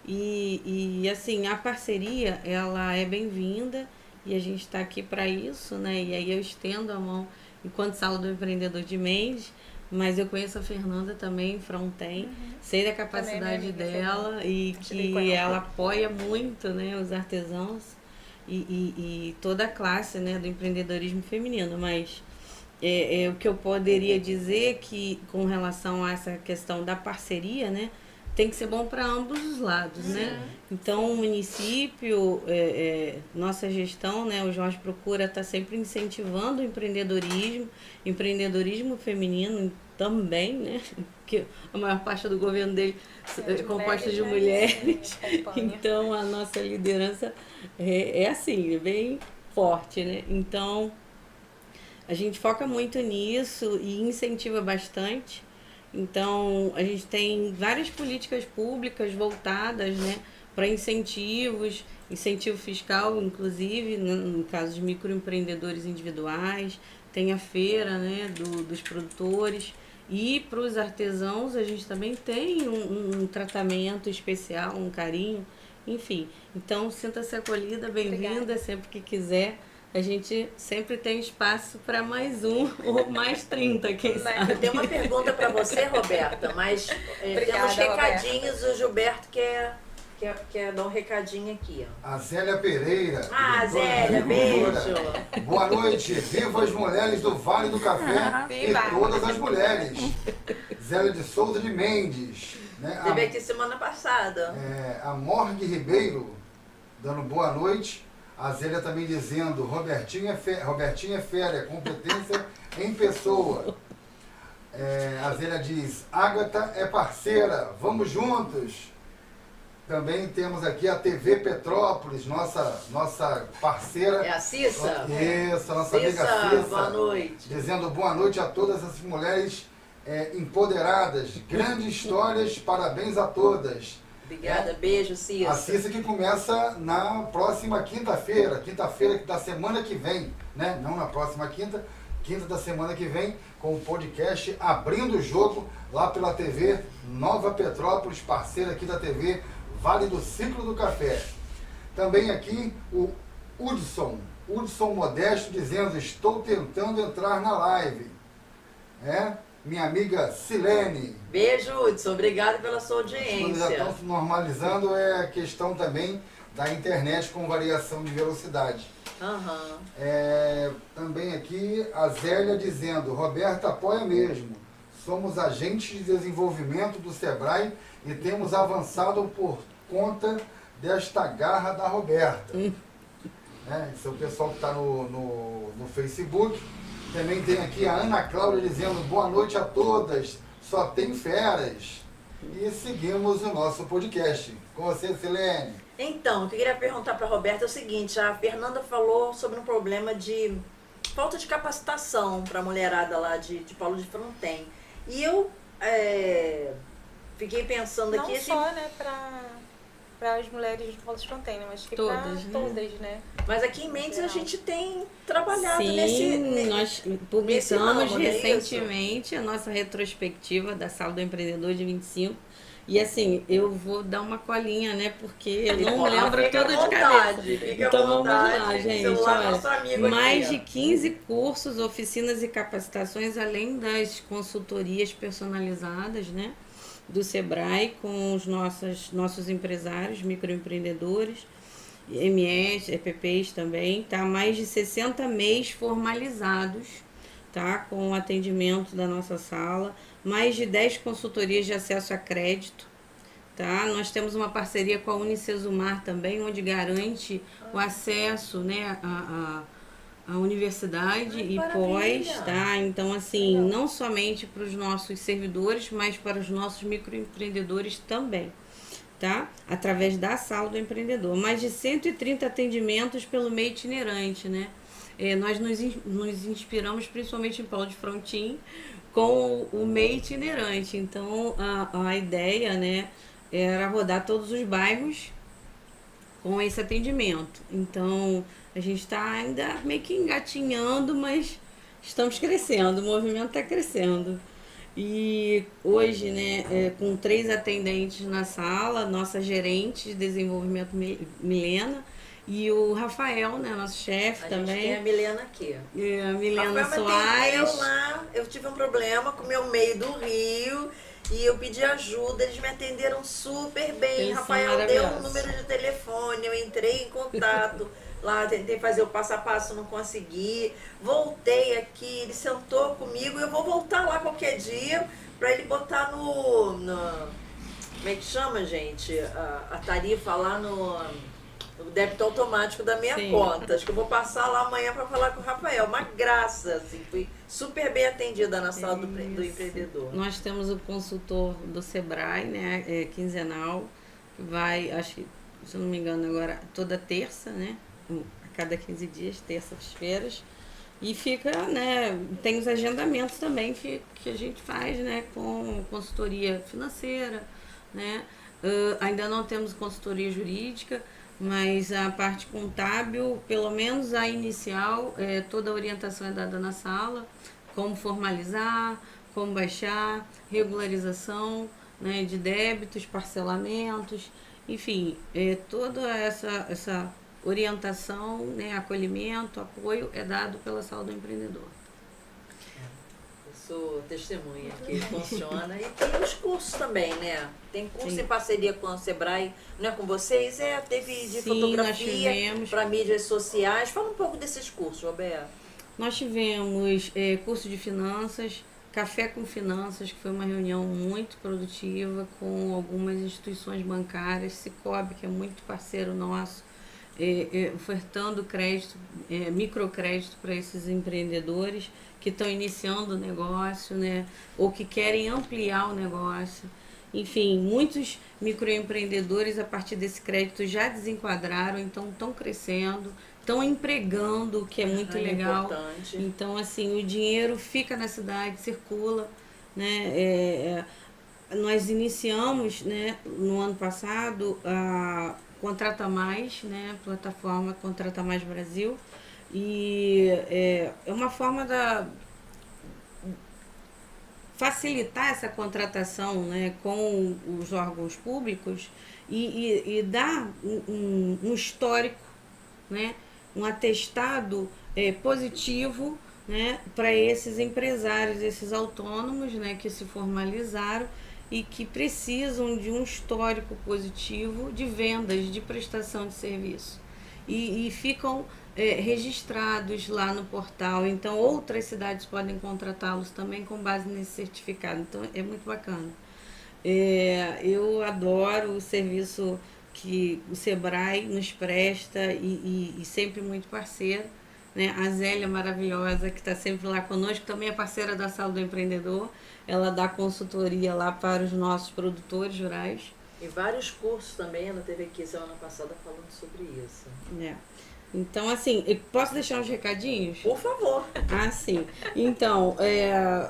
S10: E assim, a parceria, ela é bem-vinda e a gente está aqui para isso, né? E aí eu estendo a mão enquanto Sala do Empreendedor de Mendes, mas eu conheço a Fernanda também, Fronten, sei da capacidade dela e que ela apoia muito, né, os artesãos. E toda a classe, né, do empreendedorismo feminino, mas o que eu poderia dizer que com relação a essa questão da parceria, né, tem que ser bom para ambos os lados, né? Então o município, nossa gestão, né, o Jorge procura estar sempre incentivando o empreendedorismo feminino também, né? Porque a maior parte do governo dele é composta de mulheres. Então a nossa liderança é assim, é bem forte, né? Então a gente foca muito nisso e incentiva bastante. Então a gente tem várias políticas públicas voltadas, né, para incentivos, incentivo fiscal, inclusive, no caso de microempreendedores individuais, tem a feira, né, dos produtores. E para os artesãos a gente também tem um tratamento especial, um carinho, enfim. Então sinta-se acolhida, bem-vinda sempre que quiser, a gente sempre tem espaço para mais um ou mais 30, quem sabe.
S8: Eu tenho uma pergunta para você, Roberta, mas
S9: Obrigada,
S8: temos recadinhos, o Gilberto quer dar um recadinho aqui. Ó.
S3: A Zélia Pereira.
S8: Ah,
S3: diretora
S8: Zélia,
S3: de Agricultura.
S8: beijo.
S3: Boa noite, viva as mulheres do Vale do Café e
S9: Viva.
S3: todas as mulheres. Zélia de Souza de Mendes. Né?
S8: Teve aqui semana passada.
S3: A Morgue Ribeiro, dando boa noite. A Zélia também dizendo, Robertinha é fera, competência em pessoa. A Zélia diz, Ágata é parceira, vamos juntos. Também temos aqui a TV Petrópolis, nossa parceira.
S8: É a Cissa?
S3: Isso, a nossa amiga
S8: Cissa,
S3: Cissa.
S8: boa noite.
S3: Dizendo boa noite a todas as mulheres empoderadas. Grandes histórias, parabéns a todas.
S8: Obrigada, beijo,
S3: A
S8: Cissa.
S3: Cissa que começa na próxima quinta-feira da semana que vem, né? Não na próxima quinta da semana que vem, com o podcast Abrindo o Jogo, lá pela TV Nova Petrópolis, parceira aqui da TV Vale do Ciclo do Café. Também aqui o Hudson Modesto dizendo, estou tentando entrar na live. Minha amiga Silene.
S8: Beijo, Hudson. Obrigada pela sua
S3: Quando já
S8: audiência.
S3: estão se normalizando, é a questão também da internet com variação de velocidade.
S8: Aham.
S3: Também aqui a Zélia dizendo, Roberta apoia mesmo. Somos agentes de desenvolvimento do Sebrae e temos avançado por conta desta garra da Roberta. Esse é o pessoal que está no Facebook. Também tem aqui a Ana Cláudia dizendo boa noite a todas, só tem feras. E seguimos o nosso podcast. Com você, Silene.
S8: Então, o que eu queria perguntar para a Roberta é o seguinte, a Fernanda falou sobre um problema de falta de capacitação para a mulherada lá de Paulo de Fronten. E eu fiquei pensando
S9: Não
S8: aqui...
S9: só, né, para as mulheres de Paulo de Fronten, mas que
S10: Todas,
S9: para
S10: né?
S9: todas, né?
S8: Mas aqui em Mendes a gente tem trabalhado
S10: Sim,
S8: nesse...
S10: nós publicamos
S8: ramo, não é
S10: recentemente a nossa retrospectiva da Sala do Empreendedor de 25. E assim, eu vou dar uma colinha, né? Porque eu não lembro
S8: Fica à
S10: tudo de
S8: vontade,
S10: cabeça.
S8: fica à
S10: Então vamos
S8: vontade,
S10: lá, gente.
S8: celular nosso amigo
S10: Mais
S8: aqui,
S10: de
S8: ó.
S10: 15 cursos, oficinas e capacitações, além das consultorias personalizadas, né? Do Sebrae com os nossos empresários, microempreendedores, MS, EPPs também, tá? Mais de 60 MEIs formalizados, tá? Com o atendimento da nossa sala, mais de 10 consultorias de acesso a crédito, tá? Nós temos uma parceria com a Unicesumar também, onde garante o acesso, né, a universidade e pós, tá? Então, assim, não somente para os nossos servidores, mas para os nossos microempreendedores também, tá? Através da Sala do Empreendedor. Mais de 130 atendimentos pelo meio itinerante, né? Nós nos inspiramos principalmente em Paulo de Frontin com o meio itinerante. Então, a ideia, né, era rodar todos os bairros com esse atendimento. Então, a gente está ainda meio que engatinhando, mas estamos crescendo, o movimento está crescendo. E hoje, né, com 3 atendentes na sala, nossa gerente de desenvolvimento, Milena, e o Rafael, né, nosso chefe também.
S8: A gente tem a Milena aqui.
S10: E a Milena
S8: Rafael
S10: Soares.
S8: lá, eu tive um problema com o meu MEI do Rio e eu pedi ajuda, eles me atenderam super bem.
S10: Eles são
S8: Rafael deu um
S10: maravilhosos.
S8: número de telefone, eu entrei em contato. Lá tentei fazer o passo a passo, não consegui. Voltei aqui, ele sentou comigo. Eu vou voltar lá qualquer dia para ele botar no. Como é que chama, gente? A tarifa lá no débito automático da minha
S10: Sim.
S8: conta. Acho que eu vou passar lá amanhã para falar com o Rafael. Uma graça, assim. Fui super bem atendida na sala do empreendedor.
S10: Nós temos o consultor do Sebrae, né, quinzenal, que vai, acho que, se eu não me engano, agora toda terça, né? A cada 15 dias, terças-feiras. E fica, né, tem os agendamentos também que a gente faz, né, com consultoria financeira, né? Ainda não temos consultoria jurídica, mas a parte contábil, pelo menos a inicial, toda a orientação é dada na sala, como formalizar, como baixar, regularização, né, de débitos, parcelamentos, enfim, toda essa orientação, né, acolhimento, apoio é dado pela Sala do Empreendedor.
S8: Eu sou testemunha que funciona. E tem os cursos também, né? Tem curso em parceria com a Sebrae, não é com vocês? Teve de fotografia para mídias sociais. Fala um pouco desses cursos, Roberto.
S10: Nós tivemos curso de finanças, Café com Finanças, que foi uma reunião muito produtiva com algumas instituições bancárias, Sicoob, que é muito parceiro nosso, ofertando crédito, microcrédito para esses empreendedores que estão iniciando o negócio, né, ou que querem ampliar o negócio. Enfim, muitos microempreendedores a partir desse crédito já desenquadraram, então estão crescendo, estão empregando, o que é muito legal.
S8: Importante.
S10: Então, assim, o dinheiro fica na cidade, circula, né? Nós iniciamos, né, no ano passado a Contrata Mais, né, plataforma Contrata Mais Brasil, e é uma forma facilitar essa contratação, né, com os órgãos públicos e dar um histórico, né, um atestado positivo, né, para esses empresários, esses autônomos, né, que se formalizaram e que precisam de um histórico positivo de vendas, de prestação de serviço. E ficam registrados lá no portal, então outras cidades podem contratá-los também com base nesse certificado, então é muito bacana. Eu adoro o serviço que o Sebrae nos presta e sempre muito parceiro, né? A Zélia maravilhosa, que está sempre lá conosco, também é parceira da Sala do Empreendedor, ela dá consultoria lá para os nossos produtores rurais.
S8: E vários cursos também, ela teve aqui semana passada falando sobre isso.
S10: Então, assim, posso deixar uns recadinhos?
S8: Por favor.
S10: Ah, sim. Então,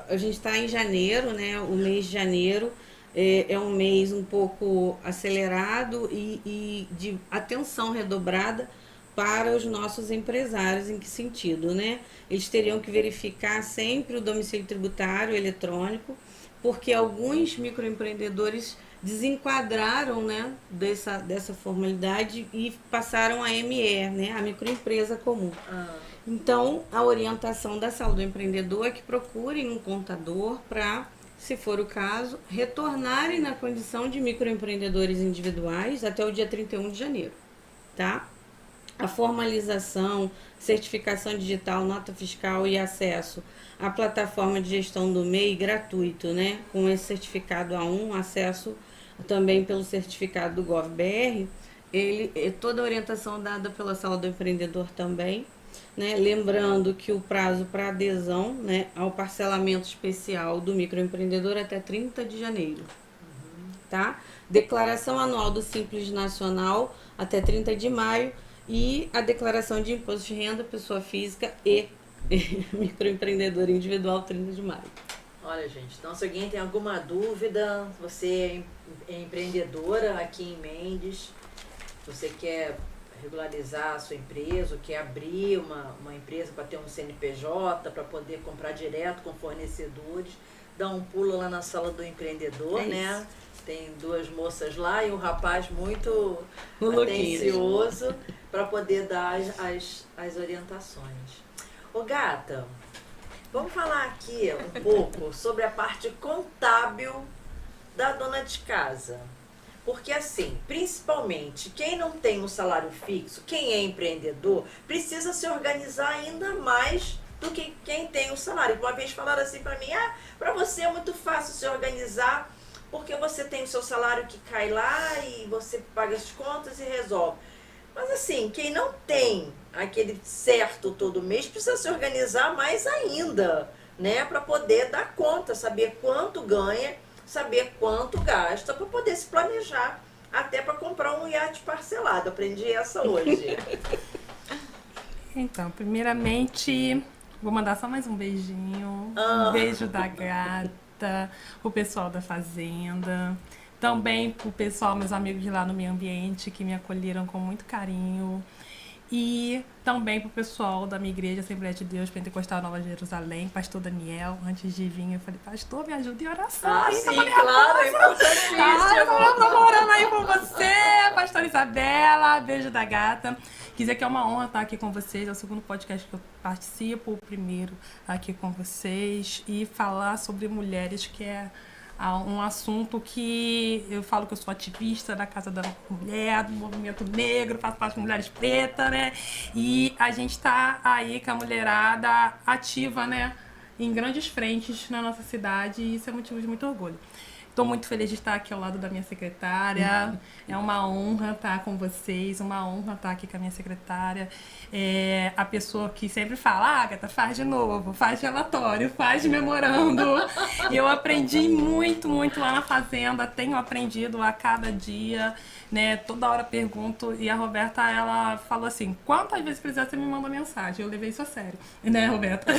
S10: a gente está em janeiro, né? O mês de janeiro é um mês um pouco acelerado e de atenção redobrada para os nossos empresários. Em que sentido, né? Eles teriam que verificar sempre o domicílio tributário eletrônico, porque alguns microempreendedores desenquadraram, né, dessa formalidade e passaram a ME, né, a microempresa comum. Então, a orientação da Sala do Empreendedor é que procurem um contador para, se for o caso, retornarem na condição de microempreendedores individuais até o dia 31 de janeiro, tá? A formalização, certificação digital, nota fiscal e acesso à plataforma de gestão do MEI gratuito, né? Com esse certificado A1, acesso também pelo certificado do GovBR, toda a orientação dada pela Sala do Empreendedor também, né? Lembrando que o prazo para adesão, né, ao parcelamento especial do microempreendedor é até 30 de janeiro, tá? Declaração anual do Simples Nacional até 30 de maio e a declaração de imposto de renda, pessoa física e microempreendedor individual, 30 de maio.
S8: Olha, gente, então se alguém tem alguma dúvida, você é empreendedora aqui em Mendes, você quer regularizar a sua empresa, ou quer abrir uma empresa para ter um CNPJ, para poder comprar direto com fornecedores, dá um pulo lá na Sala do Empreendedor, né? Tem duas moças lá e um rapaz muito atencioso para poder dar as orientações. Ô, gata, vamos falar aqui um pouco sobre a parte contábil da dona de casa. Porque assim, principalmente quem não tem um salário fixo, quem é empreendedor, precisa se organizar ainda mais do que quem tem um salário. Uma vez falaram assim para mim, para você é muito fácil se organizar, porque você tem o seu salário que cai lá e você paga as contas e resolve. Mas assim, quem não tem aquele certo todo mês precisa se organizar mais ainda, né? Para poder dar conta, saber quanto ganha, saber quanto gasta, para poder se planejar, até para comprar um iate parcelado. Aprendi essa hoje.
S11: Então, primeiramente, vou mandar só mais um beijinho. Um beijo da gata, o pessoal da fazenda. Também o pessoal, meus amigos de lá no meio ambiente, que me acolheram com muito carinho. E também pro pessoal da minha igreja, Assembleia de Deus, Pentecostal Nova Jerusalém, pastor Daniel. Antes de vir, eu falei, pastor, me ajuda em oração.
S8: Ah,
S11: aí,
S8: sim,
S11: eu falei,
S8: claro, é
S11: eu
S8: importantíssimo.
S11: tô orando aí por você, pastor Isabela, beijo da gata. Quer dizer que é uma honra estar aqui com vocês, é o segundo podcast que eu participo, o primeiro aqui com vocês, e falar sobre mulheres, que é um assunto que eu falo que eu sou ativista da Casa da Mulher, do movimento negro, faço parte de Mulheres Pretas, né? E a gente tá aí com a mulherada ativa, né? Em grandes frentes na nossa cidade, e isso é motivo de muito orgulho. Estou muito feliz de estar aqui ao lado da minha secretária. É uma honra estar com vocês, uma honra estar aqui com a minha secretária. É a pessoa que sempre fala, Agatha, faz de novo, faz relatório, faz memorando. Eu aprendi muito, muito lá na Fazenda, tenho aprendido a cada dia, né? Toda hora pergunto, e a Roberta, ela falou assim, quantas vezes precisar você me manda mensagem? Eu levei isso a sério, né, Roberta?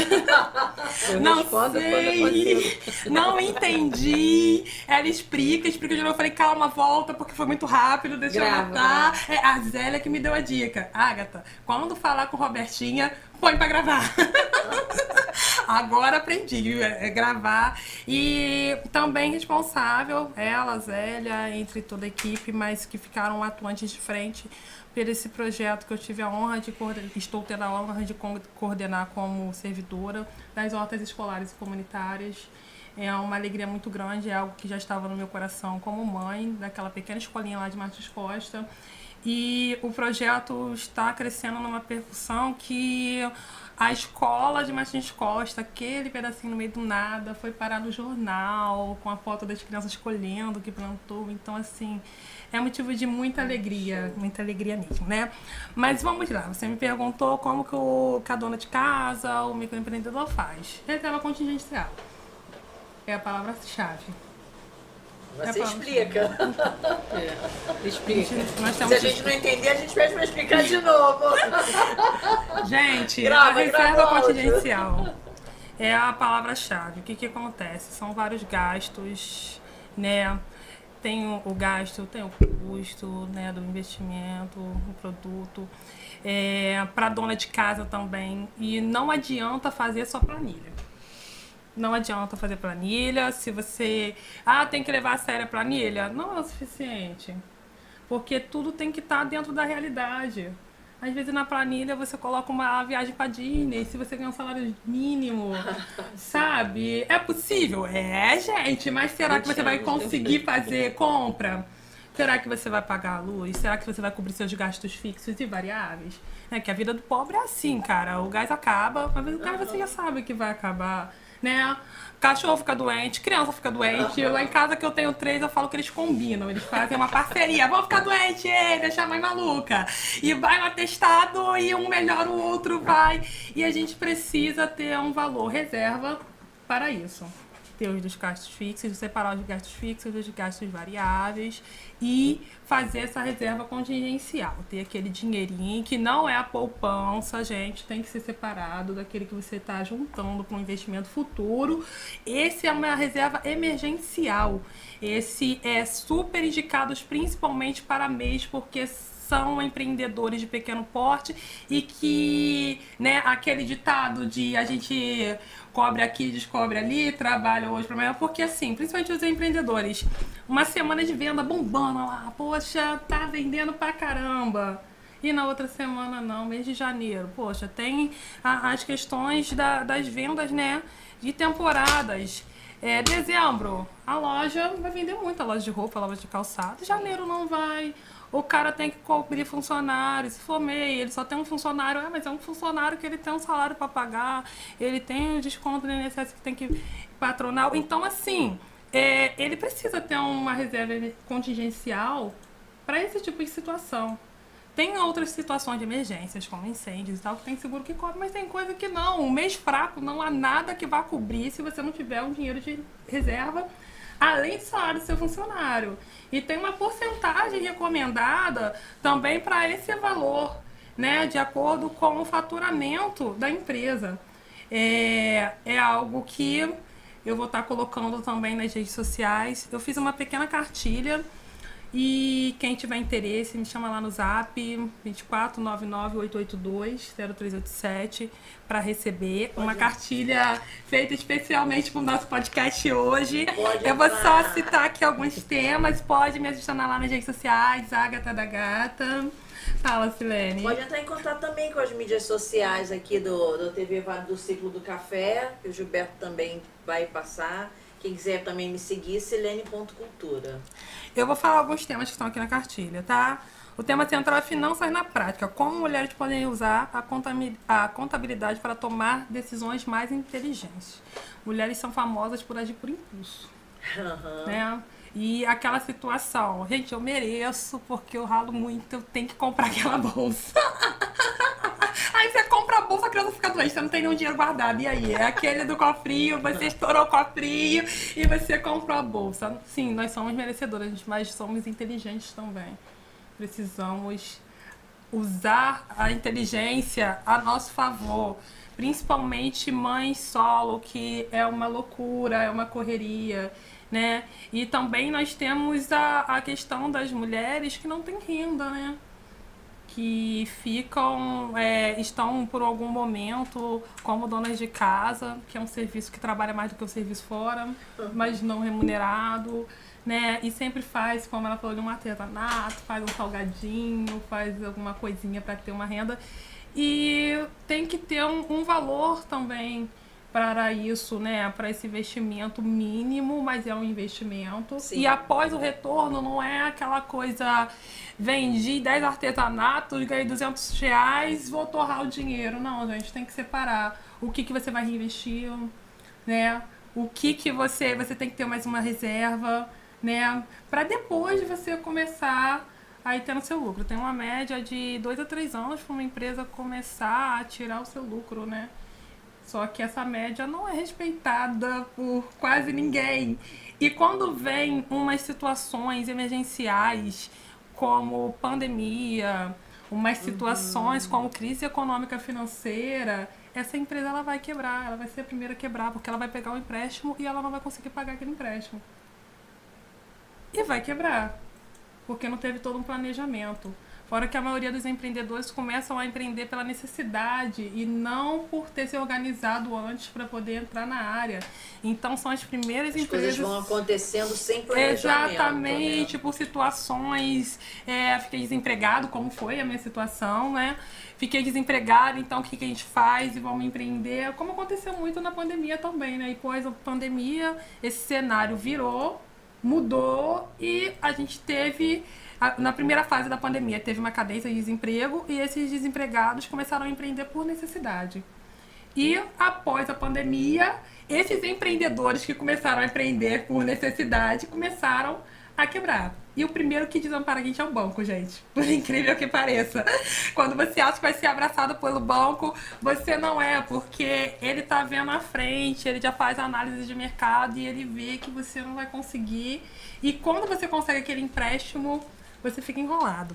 S8: Eu
S11: Não
S8: respondo
S11: sei,
S8: quando eu
S11: não entendi. Ela explica de novo. Eu falei, calma, volta, porque foi muito rápido, deixa eu anotar. É a Zélia que me deu a dica. Agatha, quando falar com Robertinha, põe pra gravar. Agora aprendi gravar. E também responsável, ela, Zélia, entre toda a equipe, mas que ficaram atuantes de frente por esse projeto que eu tive a honra de estou tendo a honra de coordenar como servidora das hortas escolares e comunitárias. É uma alegria muito grande, é algo que já estava no meu coração como mãe, daquela pequena escolinha lá de Martins Costa. E o projeto está crescendo numa percussão que a escola de Martins Costa, aquele pedacinho no meio do nada, foi parar no jornal, com a foto das crianças colhendo, que plantou. Então, assim, é motivo de muita alegria mesmo, né? Mas vamos lá, você me perguntou como que a dona de casa, o microempreendedor faz. Reserva contingencial. É a palavra-chave.
S8: Você explica.
S10: Explica.
S8: Se a gente não entender, a gente pede para explicar de novo.
S11: Gente,
S8: Grava,
S11: a reserva
S8: grava
S11: contingencial é a palavra-chave. O que acontece? São vários gastos, né? Tem o gasto, tem o custo, né, do investimento, do produto. Para dona de casa também. E não adianta fazer só planilha. Não adianta fazer planilha. Se você... tem que levar a sério a planilha. Não é o suficiente. Porque tudo tem que estar dentro da realidade. Às vezes na planilha você coloca uma viagem para Disney, se você ganha um salário mínimo, sabe? É possível? É, gente. Mas será que você vai conseguir fazer compra? Será que você vai pagar a luz? Será que você vai cobrir seus gastos fixos e variáveis? É que a vida do pobre é assim, cara. O gás acaba, mas o gás você já sabe que vai acabar. Né? Cachorro fica doente, criança fica doente. Lá em casa que eu tenho 3, eu falo que eles combinam. Eles fazem uma parceria. Vão ficar doente, deixa a mãe maluca. E vai um atestado e um melhora o outro, vai. E a gente precisa ter um valor reserva para isso. Ter os dos gastos fixos, separar os gastos fixos dos gastos variáveis e fazer essa reserva contingencial. Ter aquele dinheirinho que não é a poupança, gente, tem que ser separado daquele que você está juntando para um investimento futuro. Esse é uma reserva emergencial. Esse é super indicado principalmente para mês, porque são empreendedores de pequeno porte e que, né, aquele ditado de a gente cobre aqui, descobre ali, trabalha hoje para amanhã, porque assim, principalmente os empreendedores, uma semana de venda bombando lá, poxa, tá vendendo pra caramba. E na outra semana não, mês de janeiro, poxa, tem as questões das vendas, né, de temporadas. Dezembro, a loja vai vender muito, a loja de roupa, a loja de calçado. Janeiro não vai. O cara tem que cobrir funcionário. Se for MEI, ele só tem um funcionário. Mas é um funcionário que ele tem um salário para pagar. Ele tem o desconto do INSS que tem que patronal. Então, assim, ele precisa ter uma reserva contingencial para esse tipo de situação. Tem outras situações de emergências, como incêndios e tal, que tem seguro que cobre, mas tem coisa que não. Um mês fraco, não há nada que vá cobrir se você não tiver um dinheiro de reserva, além do salário do seu funcionário. E tem uma porcentagem recomendada também para esse valor, né, de acordo com o faturamento da empresa. É algo que eu vou estar colocando também nas redes sociais. Eu fiz uma pequena cartilha E quem tiver interesse, me chama lá no zap 2499-882-0387 para receber uma cartilha feita especialmente para o nosso podcast hoje. Eu vou só citar aqui alguns temas, pode me adicionar lá nas redes sociais, Agatha da Gata. Fala, Silene.
S8: Pode entrar em contato também com as mídias sociais aqui do TV Vale do Ciclo do Café, que o Gilberto também vai passar. Quem quiser também me seguir, silene.cultura.
S11: Eu vou falar alguns temas que estão aqui na cartilha, tá? O tema central é finanças na prática. Como mulheres podem usar a contabilidade para tomar decisões mais inteligentes. Mulheres são famosas por agir por impulso. Né? E aquela situação, gente, eu mereço porque eu ralo muito, eu tenho que comprar aquela bolsa. Aí você compra a bolsa, a criança fica doente, você não tem nenhum dinheiro guardado. E aí? É aquele do cofrinho, você estourou o cofrinho e você comprou a bolsa. Sim, nós somos merecedoras, mas somos inteligentes também. Precisamos usar a inteligência a nosso favor. Principalmente mães solo, que é uma loucura, é uma correria, né? E também nós temos a questão das mulheres que não têm renda, né? Que estão por algum momento como donas de casa, que é um serviço que trabalha mais do que o serviço fora, mas não remunerado, né? E sempre faz, como ela falou, de um artesanato, faz um salgadinho, faz alguma coisinha para ter uma renda. E tem que ter um valor também para isso, né? Para esse investimento mínimo, mas é um investimento. Sim. E após o retorno, não é aquela coisa, vendi 10 artesanatos, ganhei R$200, vou torrar o dinheiro. Não, gente, tem que separar o que você vai reinvestir, né? O que você tem que ter mais uma reserva, né? Para depois você começar aí tendo seu lucro. Tem uma média de 2 a 3 anos para uma empresa começar a tirar o seu lucro, né? Só que essa média não é respeitada por quase ninguém. E quando vem umas situações emergenciais, como pandemia, umas situações como crise econômica financeira, essa empresa ela vai quebrar, ela vai ser a primeira a quebrar, porque ela vai pegar o empréstimo e ela não vai conseguir pagar aquele empréstimo. E vai quebrar, porque não teve todo um planejamento. Fora que a maioria dos empreendedores começam a empreender pela necessidade e não por ter se organizado antes para poder entrar na área. Então são as primeiras empresas...
S8: As coisas vão acontecendo sem planejamento.
S11: Exatamente,
S8: né?
S11: Por situações... fiquei desempregado, como foi a minha situação, né? Fiquei desempregado, então o que a gente faz? E vamos empreender, como aconteceu muito na pandemia também, né? E após a pandemia, esse cenário mudou e a gente teve... Na primeira fase da pandemia, teve uma cadência de desemprego e esses desempregados começaram a empreender por necessidade. E após a pandemia, esses empreendedores que começaram a empreender por necessidade começaram a quebrar. E o primeiro que desampara a gente é o banco, gente. Por incrível que pareça. Quando você acha que vai ser abraçado pelo banco, você não é, porque ele tá vendo à frente, ele já faz análise de mercado e ele vê que você não vai conseguir. E quando você consegue aquele empréstimo, você fica enrolado.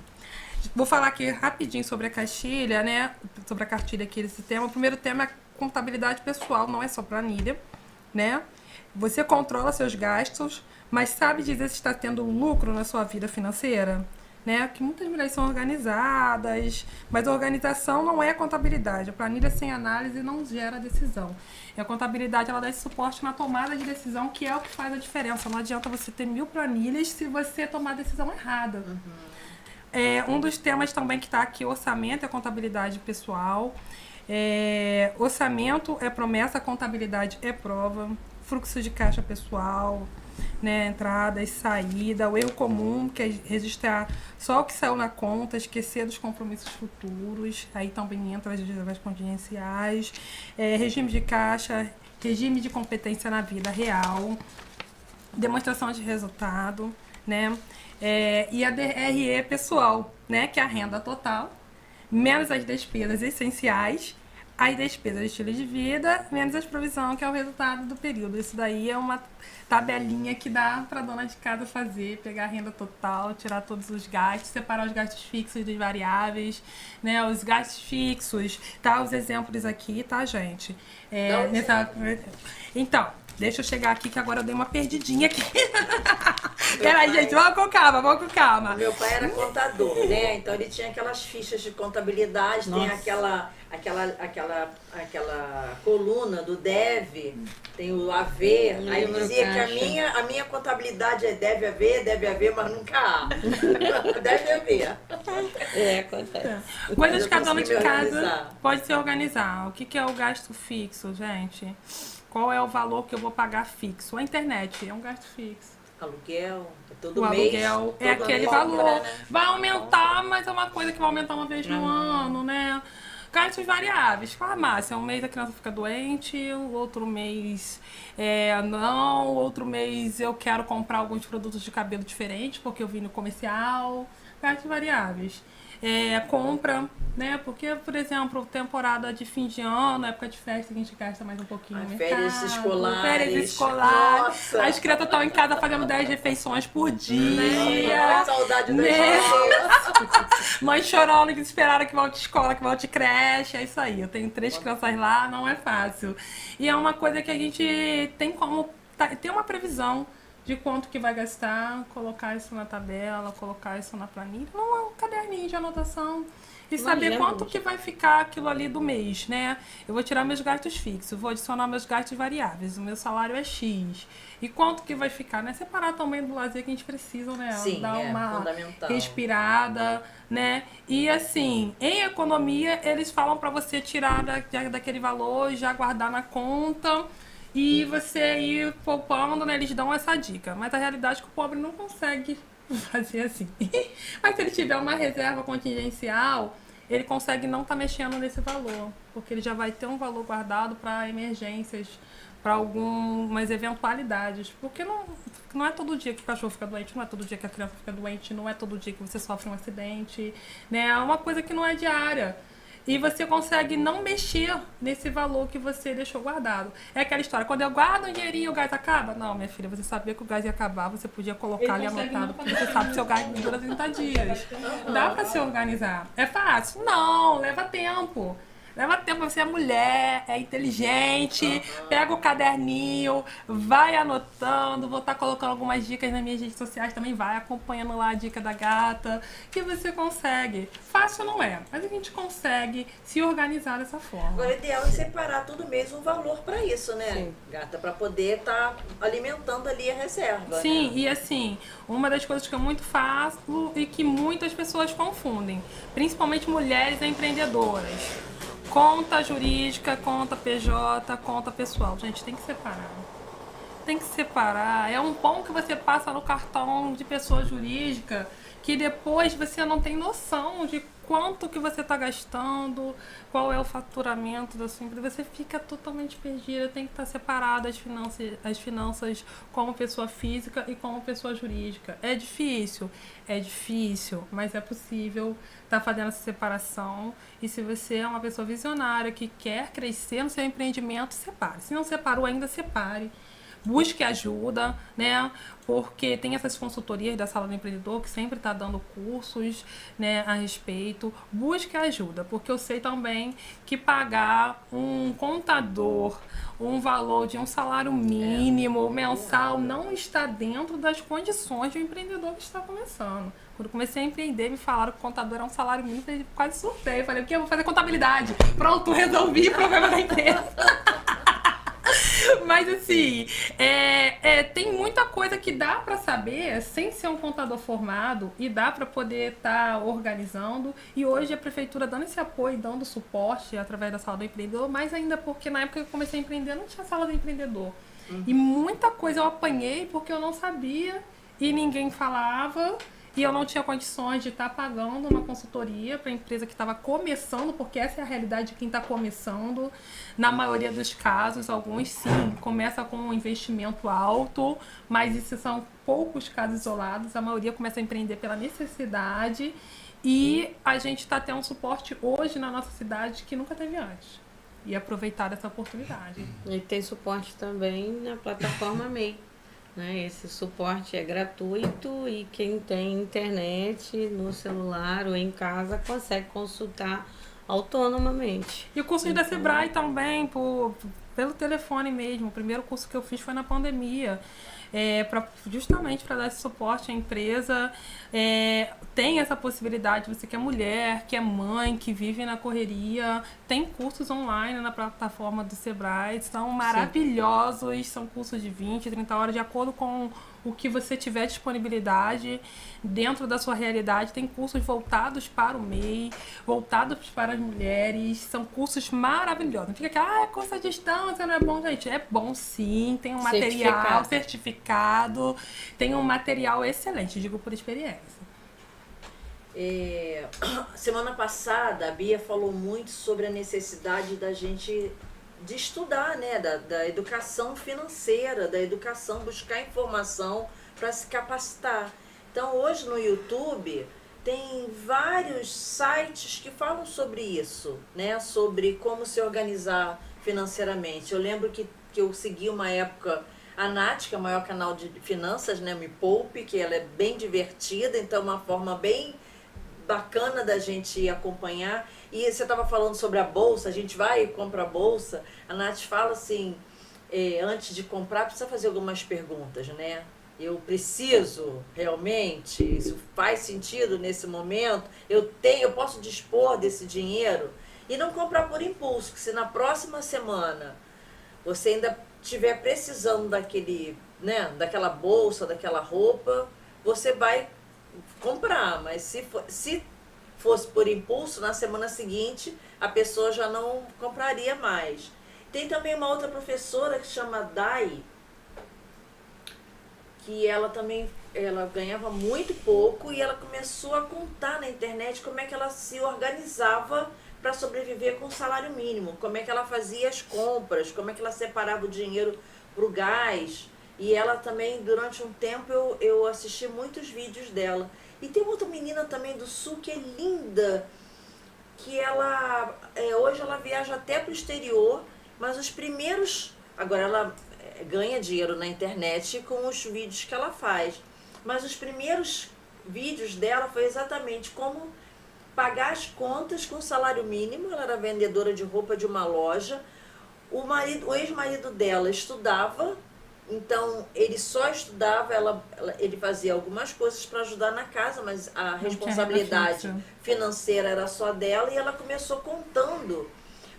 S11: Vou falar aqui rapidinho sobre a cartilha, né? Sobre a cartilha aqui desse tema. O primeiro tema é contabilidade pessoal, não é só planilha, né? Você controla seus gastos, mas sabe dizer se está tendo lucro na sua vida financeira? Né? Que muitas mulheres são organizadas, mas a organização não é contabilidade. A planilha sem análise não gera decisão. E a contabilidade ela dá esse suporte na tomada de decisão, que é o que faz a diferença. Não adianta você ter 1000 planilhas se você tomar a decisão errada. Um dos temas também que está aqui, orçamento é contabilidade pessoal. Orçamento é promessa, contabilidade é prova. Fluxo de caixa pessoal, né, entrada e saída, o erro comum, que é registrar só o que saiu na conta, esquecer dos compromissos futuros, aí também entra as reservas contingenciais, regime de caixa, regime de competência na vida real, demonstração de resultado, né, e a DRE pessoal, né, que é a renda total, menos as despesas essenciais, as despesas de estilo de vida, menos as provisão, que é o resultado do período. Isso daí é uma tabelinha que dá para dona de casa fazer, pegar a renda total, tirar todos os gastos, separar os gastos fixos dos variáveis, né? Os gastos fixos, tá? Os exemplos aqui, tá, gente? Então, deixa eu chegar aqui que agora eu dei uma perdidinha aqui. Peraí, gente, vamos com calma, vamos com calma.
S8: Meu pai era contador, né? Então ele tinha aquelas fichas de contabilidade, tem aquela coluna do DEV, tem o AV. Aí eu dizia que a minha contabilidade é deve haver, mas nunca há. Deve haver.
S10: Acontece.
S11: Coisas que cada dona de casa
S8: organizar.
S11: pode se organizar. O que é o gasto fixo, gente? Qual é o valor que eu vou pagar fixo? A internet é um gasto fixo.
S8: Aluguel, todo
S11: O
S8: mês.
S11: aluguel é
S8: todo
S11: aquele
S8: mês
S11: valor.
S8: compra, né?
S11: Vai aumentar, mas é uma coisa que vai aumentar uma vez no ano, né? Gastos variáveis. Farmácia, um mês a criança fica doente, o outro mês não, outro mês eu quero comprar alguns produtos de cabelo diferentes porque eu vi no comercial. Gastos variáveis. Compra, né? Porque, por exemplo, temporada de fim de ano, época de festa, a gente gasta mais um pouquinho no mercado.
S8: Férias escolares.
S11: Férias escolares.
S8: Nossa.
S11: As crianças estão em casa fazendo 10 refeições por dia.
S8: Que saudade da
S11: Né?
S8: escola.
S11: Mãe chorando, desesperada que volte escola, que volte creche. É isso aí. Eu tenho 3 crianças lá, não é fácil. E é uma coisa que a gente tem como... Tem uma previsão de quanto que vai gastar, colocar isso na tabela, colocar isso na planilha, num caderninho de anotação e saber quanto que vai ficar aquilo ali do mês, né? Eu vou tirar meus gastos fixos, vou adicionar meus gastos variáveis, o meu salário é X. E quanto que vai ficar, né? Separar também do lazer que a gente precisa, né?
S8: Sim,
S11: dar uma
S8: fundamental.
S11: respirada, né? E assim, em economia, eles falam para você tirar daquele valor e já guardar na conta. E você ir poupando, né? Eles dão essa dica. Mas a realidade é que o pobre não consegue fazer assim. Mas se ele tiver uma reserva contingencial, ele consegue não estar mexendo nesse valor. Porque ele já vai ter um valor guardado para emergências, para algumas eventualidades. Porque não é todo dia que o cachorro fica doente, não é todo dia que a criança fica doente, não é todo dia que você sofre um acidente, né? É uma coisa que não é diária. E você consegue não mexer nesse valor que você deixou guardado. É aquela história, quando eu guardo um dinheirinho, o gás acaba? Não, minha filha, você sabia que o gás ia acabar, você podia colocar ali anotado, porque você sabe que seu gás dura 30 dias. Dá pra se organizar. É fácil? Não, leva tempo. Leva tempo, você é mulher, é inteligente, pega o caderninho, vai anotando, vou estar colocando algumas dicas nas minhas redes sociais também, vai acompanhando lá a dica da gata, que você consegue. Fácil não é, mas a gente consegue se organizar dessa forma.
S8: Agora, o ideal é separar todo mês um valor para isso, né,
S10: Sim.
S8: gata? Para poder estar alimentando ali a reserva.
S11: Sim,
S8: né?
S11: e assim, uma das coisas que eu muito faço e que muitas pessoas confundem, principalmente mulheres empreendedoras. Conta jurídica, conta PJ, conta pessoal. Gente, tem que separar. Tem que separar. É um pão que você passa no cartão de pessoa jurídica que depois você não tem noção de quanto que você está gastando, qual é o faturamento da sua empresa. Você fica totalmente perdida. Tem que estar separado as finanças como pessoa física e como pessoa jurídica. É difícil, mas é possível estar fazendo essa separação. E se você é uma pessoa visionária que quer crescer no seu empreendimento, separe. Se não separou ainda, separe. Busque ajuda, né? Porque tem essas consultorias da Sala do Empreendedor que sempre está dando cursos, né, a respeito. Busque ajuda, porque eu sei também que pagar um contador um valor de um salário mínimo mensal não está dentro das condições de um empreendedor que está começando. Quando eu comecei a empreender, me falaram que o contador era um salário mínimo, eu quase surtei. Eu falei, o que? Eu vou fazer contabilidade. Pronto, resolvi o problema da empresa. Mas assim, tem muita coisa que dá para saber sem ser um contador formado e dá para poder estar organizando. E hoje a prefeitura dando esse apoio, dando suporte através da Sala do Empreendedor, mais ainda porque na época que eu comecei a empreender não tinha Sala do Empreendedor. E muita coisa eu apanhei porque eu não sabia e ninguém falava. E eu não tinha condições de estar pagando uma consultoria para a empresa que estava começando, porque essa é a realidade de quem está começando. Na maioria dos casos, alguns sim, começa com um investimento alto, mas isso são poucos casos isolados. A maioria começa a empreender pela necessidade e a gente está tendo um suporte hoje na nossa cidade que nunca teve antes. E aproveitar essa oportunidade.
S10: E tem suporte também na plataforma MEI. Esse suporte é gratuito e quem tem internet no celular ou em casa consegue consultar autonomamente.
S11: E o curso da Sebrae também, pelo telefone mesmo. O primeiro curso que eu fiz foi na pandemia. Justamente para dar esse suporte à empresa. Tem essa possibilidade, você que é mulher, que é mãe, que vive na correria, tem cursos online na plataforma do Sebrae, são maravilhosos, são cursos de 20, 30 horas, de acordo com o que você tiver disponibilidade dentro da sua realidade. Tem cursos voltados para o MEI, voltados para as mulheres, são cursos maravilhosos. Não fica que, curso à distância não é bom, gente. É bom sim, tem um material certificado, tem um material excelente, digo por experiência.
S8: Semana passada a Bia falou muito sobre a necessidade da gente de estudar, né, da educação financeira, da educação, buscar informação para se capacitar. Então hoje no YouTube tem vários sites que falam sobre isso, né, sobre como se organizar financeiramente. Eu lembro que eu segui uma época a Nath, que é o maior canal de finanças, né, Me Poupe, que ela é bem divertida, então uma forma bem bacana da gente acompanhar. E você estava falando sobre a bolsa, a gente vai e compra a bolsa, a Nath fala assim, antes de comprar precisa fazer algumas perguntas, né? Eu preciso realmente, isso faz sentido nesse momento, eu posso dispor desse dinheiro e não comprar por impulso, que se na próxima semana você ainda estiver precisando daquela bolsa, daquela roupa, você vai comprar, mas se fosse por impulso, na semana seguinte a pessoa já não compraria mais. Tem também uma outra professora que chama Dai, que ela ganhava muito pouco e ela começou a contar na internet como é que ela se organizava para sobreviver com o salário mínimo, como é que ela fazia as compras, como é que ela separava o dinheiro para o gás. E ela também, durante um tempo, eu assisti muitos vídeos dela. E tem outra menina também do Sul que é linda, que ela hoje ela viaja até para o exterior, mas os primeiros... Agora ela ganha dinheiro na internet com os vídeos que ela faz. Mas os primeiros vídeos dela foi exatamente como pagar as contas com salário mínimo. Ela era vendedora de roupa de uma loja. O ex-marido dela estudava, então ele só estudava, ele fazia algumas coisas para ajudar na casa, mas a responsabilidade financeira era só dela, e ela começou contando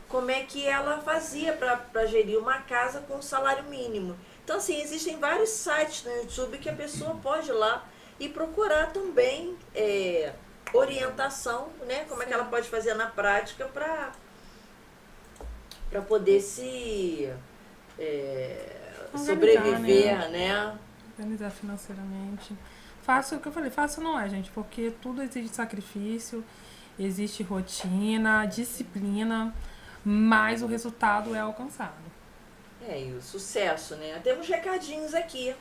S8: como é que ela fazia para gerir uma casa com salário mínimo. Então, assim, existem vários sites no YouTube que a pessoa pode ir lá e procurar também orientação, né? Como é que ela pode fazer na prática para poder se sobreviver, né?
S11: Organizar financeiramente. Fácil, o que eu falei, fácil não é, gente, porque tudo exige sacrifício, existe rotina, disciplina, mas o resultado é alcançado.
S8: E o sucesso, né? Temos recadinhos aqui.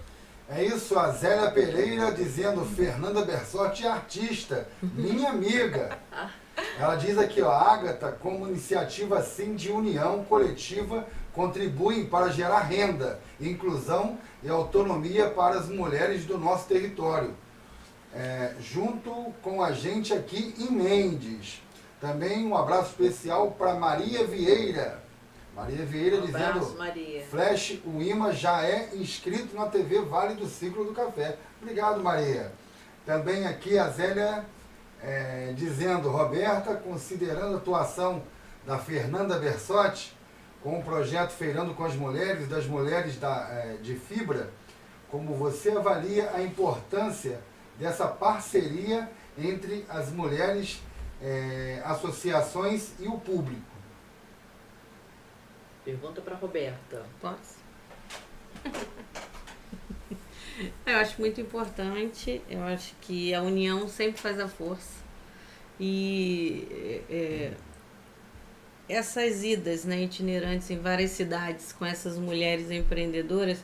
S3: É isso, a Zélia Pereira dizendo: Fernanda Bersotti é artista, minha amiga. Ela diz aqui, ó, Ágata, como iniciativa assim de união coletiva, contribuem para gerar renda, inclusão e autonomia para as mulheres do nosso território. Junto com a gente aqui em Mendes. Também um abraço especial para Maria Vieira. Maria Vieira dizendo:
S8: Maria.
S3: Flash, o IMA já é inscrito na TV Vale do Ciclo do Café. Obrigado, Maria. Também aqui a Zélia dizendo: Roberta, considerando a atuação da Fernanda Bersotti com o projeto Feirando com as Mulheres, das mulheres de fibra, como você avalia a importância dessa parceria entre as mulheres, associações e o público?
S8: Pergunta para Roberta.
S10: Posso? Eu acho muito importante. Eu acho que a união sempre faz a força. E essas idas, né, itinerantes em várias cidades com essas mulheres empreendedoras,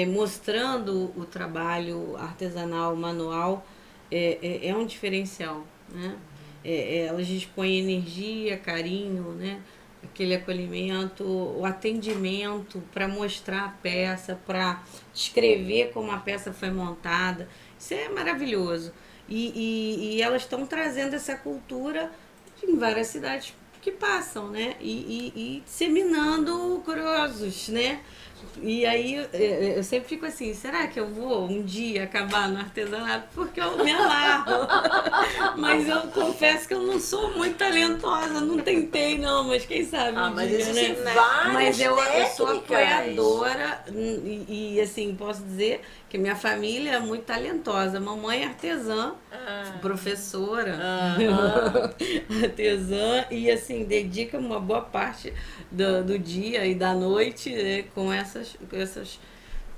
S10: mostrando o trabalho artesanal, manual, é um diferencial, né? Elas dispõem energia, carinho, né? Aquele acolhimento, o atendimento para mostrar a peça, para descrever como a peça foi montada. Isso é maravilhoso. E elas estão trazendo essa cultura em várias cidades que passam, né? E disseminando curiosos, né? E aí eu sempre fico assim, será que eu vou um dia acabar no artesanato? Porque eu me amarro. Mas eu confesso que eu não sou muito talentosa, não tentei não, mas quem sabe um
S8: Mas
S10: dia,
S8: existem
S10: né?
S8: várias
S10: Mas eu sou
S8: técnicas.
S10: apoiadora e assim, posso dizer que minha família é muito talentosa. Mamãe é artesã, professora, artesã, e assim, dedica uma boa parte do dia e da noite, né, com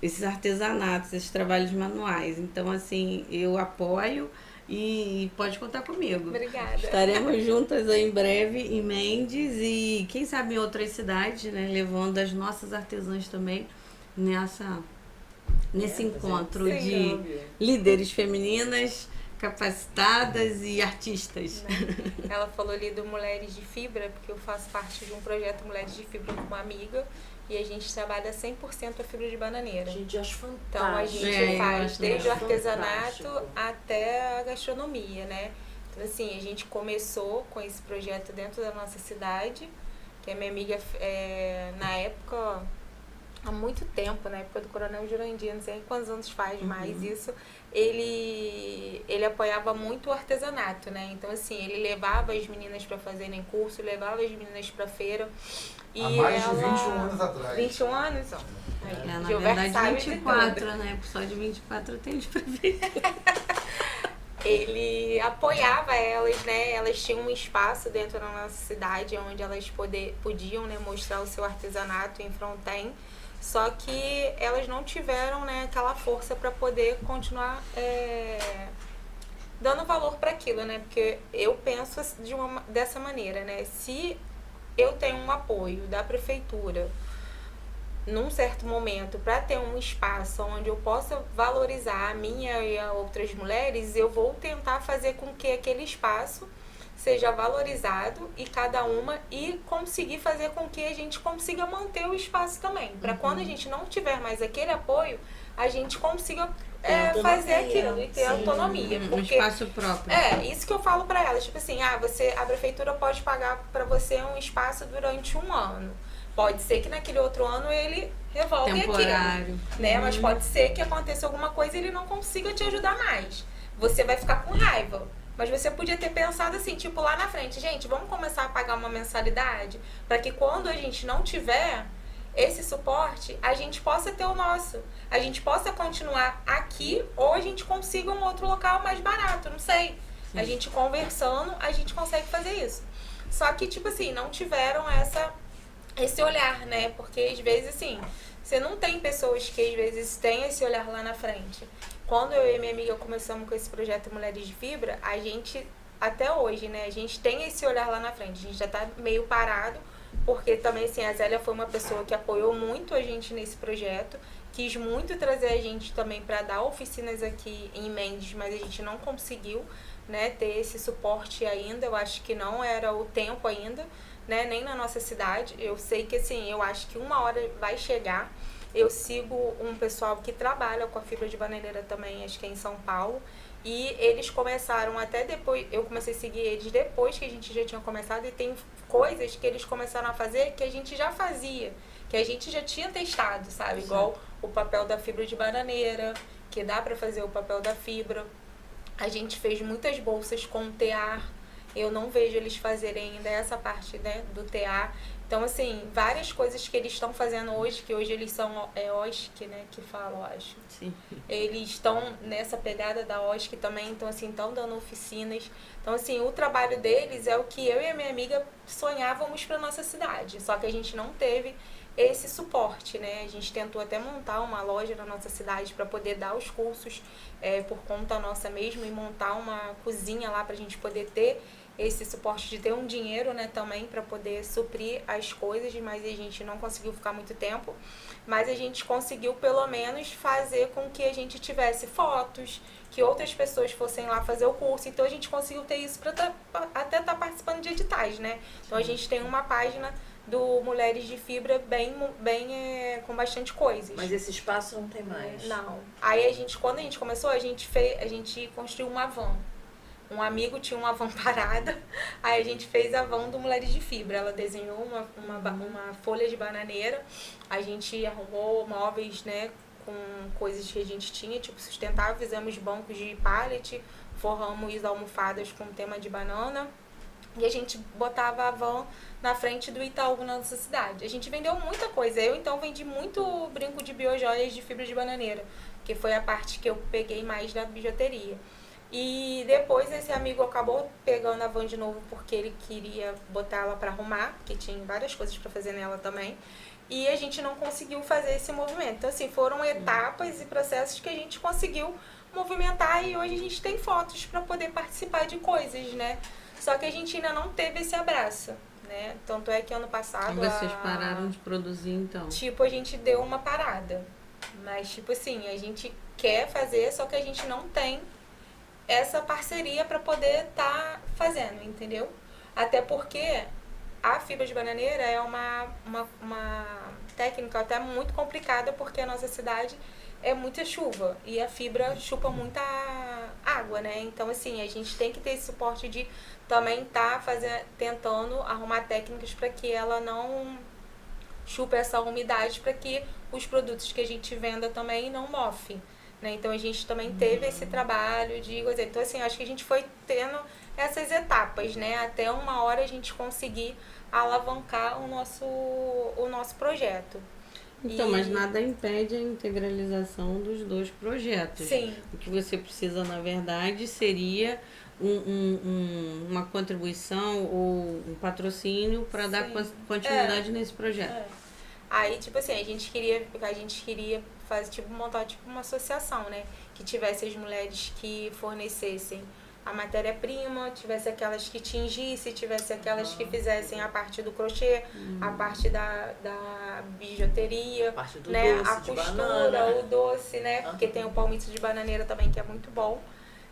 S10: esses artesanatos, esses trabalhos manuais. Então, assim, eu apoio e pode contar comigo.
S9: Obrigada.
S10: Estaremos juntas aí em breve em Mendes e quem sabe em outras cidades, né, levando as nossas artesãs também nesse encontro de líderes femininas capacitadas e artistas.
S9: Ela falou ali do Mulheres de Fibra, porque eu faço parte de um projeto Mulheres de Fibra com uma amiga e a gente trabalha 100% a fibra de bananeira.
S8: Gente, eu acho fantástico.
S9: Então a gente faz desde o
S8: fantástico.
S9: artesanato até a gastronomia, né? Então assim, a gente começou com esse projeto dentro da nossa cidade, que a minha amiga, na época, há muito tempo, na época do Coronel Jurandir, não sei quantos anos faz mais isso, ele apoiava muito o artesanato, né? Então, assim, ele levava as meninas para fazerem curso, levava as meninas para feira. E
S3: Há mais de 21 anos atrás.
S9: 21 anos? Ó.
S10: Na
S9: Gilberto
S10: verdade,
S9: sabe de
S10: 24,
S9: tudo.
S10: né? Só de 24 eu tenho de prefeito.
S9: Ele apoiava elas, né? Elas tinham um espaço dentro da nossa cidade onde elas podiam, né, mostrar o seu artesanato em Fronten. Só que elas não tiveram, né, aquela força para poder continuar dando valor para aquilo, né? Porque eu penso dessa maneira, né? Se eu tenho um apoio da prefeitura num certo momento para ter um espaço onde eu possa valorizar a minha e a outras mulheres, eu vou tentar fazer com que aquele espaço seja valorizado e cada uma e conseguir fazer com que a gente consiga manter o espaço também. Para quando a gente não tiver mais aquele apoio, a gente consiga fazer aquilo e ter autonomia.
S10: Um
S9: Porque
S10: espaço próprio.
S9: isso que eu falo para elas, tipo assim, a prefeitura pode pagar para você um espaço durante 1 ano. Pode ser que naquele outro ano ele revolte
S10: Temporário.
S9: aquilo, né? Mas pode ser que aconteça alguma coisa e ele não consiga te ajudar mais. Você vai ficar com raiva. Mas você podia ter pensado assim, tipo, lá na frente, gente, vamos começar a pagar uma mensalidade para que quando a gente não tiver esse suporte, a gente possa ter o nosso. A gente possa continuar aqui ou a gente consiga um outro local mais barato, não sei. Sim. A gente conversando, a gente consegue fazer isso. Só que, tipo assim, não tiveram esse olhar, né? Porque às vezes, assim, você não tem pessoas que às vezes têm esse olhar lá na frente. Quando eu e minha amiga começamos com esse projeto Mulheres de Fibra, a gente, até hoje, né, a gente tem esse olhar lá na frente. A gente já tá meio parado, porque também, assim, a Zélia foi uma pessoa que apoiou muito a gente nesse projeto, quis muito trazer a gente também para dar oficinas aqui em Mendes, mas a gente não conseguiu, né, ter esse suporte ainda. Eu acho que não era o tempo ainda, né, nem na nossa cidade. Eu sei que, assim, eu acho que uma hora vai chegar. Eu sigo um pessoal que trabalha com a fibra de bananeira também, acho que é em São Paulo. E eles começaram até depois, eu comecei a seguir eles depois que a gente já tinha começado. E tem coisas que eles começaram a fazer que a gente já fazia, que a gente já tinha testado, sabe? Sim. Igual o papel da fibra de bananeira, que dá pra fazer o papel da fibra. A gente fez muitas bolsas com tear. Eu não vejo eles fazerem ainda essa parte, né, do tear. Então, assim, várias coisas que eles estão fazendo hoje, que hoje eles são OSC, né, que fala, eu acho. Sim. Eles estão nessa pegada da OSC também, então, assim, estão dando oficinas. Então, assim, o trabalho deles é o que eu e a minha amiga sonhávamos para nossa cidade. Só que a gente não teve esse suporte, né? A gente tentou até montar uma loja na nossa cidade para poder dar os cursos por conta nossa mesmo e montar uma cozinha lá para a gente poder ter esse suporte de ter um dinheiro, né, também para poder suprir as coisas, mas a gente não conseguiu ficar muito tempo. Mas a gente conseguiu pelo menos fazer com que a gente tivesse fotos, que outras pessoas fossem lá fazer o curso. Então a gente conseguiu ter isso para até estar participando de editais, né? Então a gente tem uma página do Mulheres de Fibra bem com bastante coisas.
S8: Mas esse espaço não tem mais?
S9: Não. Aí quando a gente começou, a gente construiu uma van. Um amigo tinha uma van parada, aí a gente fez a van do Mulheres de Fibra. Ela desenhou uma folha de bananeira, a gente arrumou móveis, né, com coisas que a gente tinha, tipo sustentável, fizemos bancos de pallet, forramos almofadas com tema de banana, e a gente botava a van na frente do Itaú na nossa cidade. A gente vendeu muita coisa. Eu, então, vendi muito brinco de biojoias de fibra de bananeira, que foi a parte que eu peguei mais da bijuteria. E depois esse amigo acabou pegando a van de novo porque ele queria botar ela para arrumar, que tinha várias coisas para fazer nela também. E a gente não conseguiu fazer esse movimento. Então, assim, foram etapas e processos que a gente conseguiu movimentar e hoje a gente tem fotos para poder participar de coisas, né? Só que a gente ainda não teve esse abraço, né? Tanto é que ano passado...
S10: E vocês pararam de produzir, então?
S9: Tipo, a gente deu uma parada. Mas, tipo assim, a gente quer fazer, só que a gente não tem essa parceria para poder estar fazendo, entendeu? Até porque a fibra de bananeira é uma técnica até muito complicada, porque a nossa cidade é muita chuva e a fibra chupa muita água, né? Então, assim, a gente tem que ter esse suporte de também estar tentando arrumar técnicas para que ela não chupe essa umidade, para que os produtos que a gente venda também não mofem, né? Então, a gente também teve esse trabalho de coisa. Então, assim, acho que a gente foi tendo essas etapas, né? Até uma hora a gente conseguir alavancar o nosso projeto.
S10: Então, mas nada impede a integralização dos dois projetos.
S9: Sim.
S10: O que você precisa, na verdade, seria uma contribuição ou um patrocínio para dar continuidade nesse projeto.
S9: Aí, tipo assim, a gente queria fazer, tipo, montar tipo uma associação, né? Que tivesse as mulheres que fornecessem a matéria-prima, tivesse aquelas que tingissem, tivesse aquelas que fizessem a parte do crochê, a parte da bijuteria,
S8: A parte do
S9: né?
S8: doce
S9: A
S8: de
S9: costura,
S8: banana.
S9: o doce, né? Porque tem o palmito de bananeira também, que é muito bom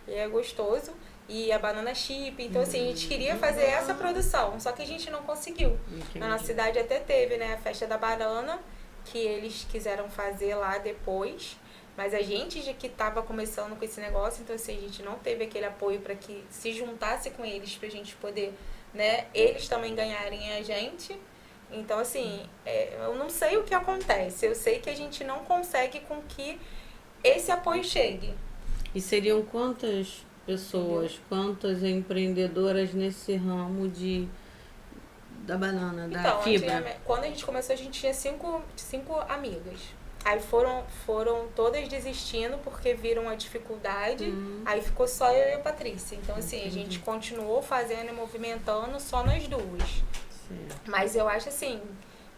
S9: e é gostoso. E a banana chip. Então, assim, a gente queria fazer essa produção, só que a gente não conseguiu. Na nossa cidade até teve, né, a festa da banana, que eles quiseram fazer lá depois. Mas a gente que estava começando com esse negócio, então, assim, a gente não teve aquele apoio para que se juntasse com eles, pra gente poder, né, eles também ganharem a gente. Então, assim, eu não sei o que acontece. Eu sei que a gente não consegue com que esse apoio chegue.
S10: E seriam quantas pessoas, quantas empreendedoras nesse ramo da banana, da fibra?
S9: Quando a gente começou, a gente tinha cinco amigas. Aí foram todas desistindo porque viram a dificuldade. Aí ficou só eu e a Patrícia. Então, assim, a gente continuou fazendo e movimentando só nós duas.
S10: Certo.
S9: Mas eu acho, assim,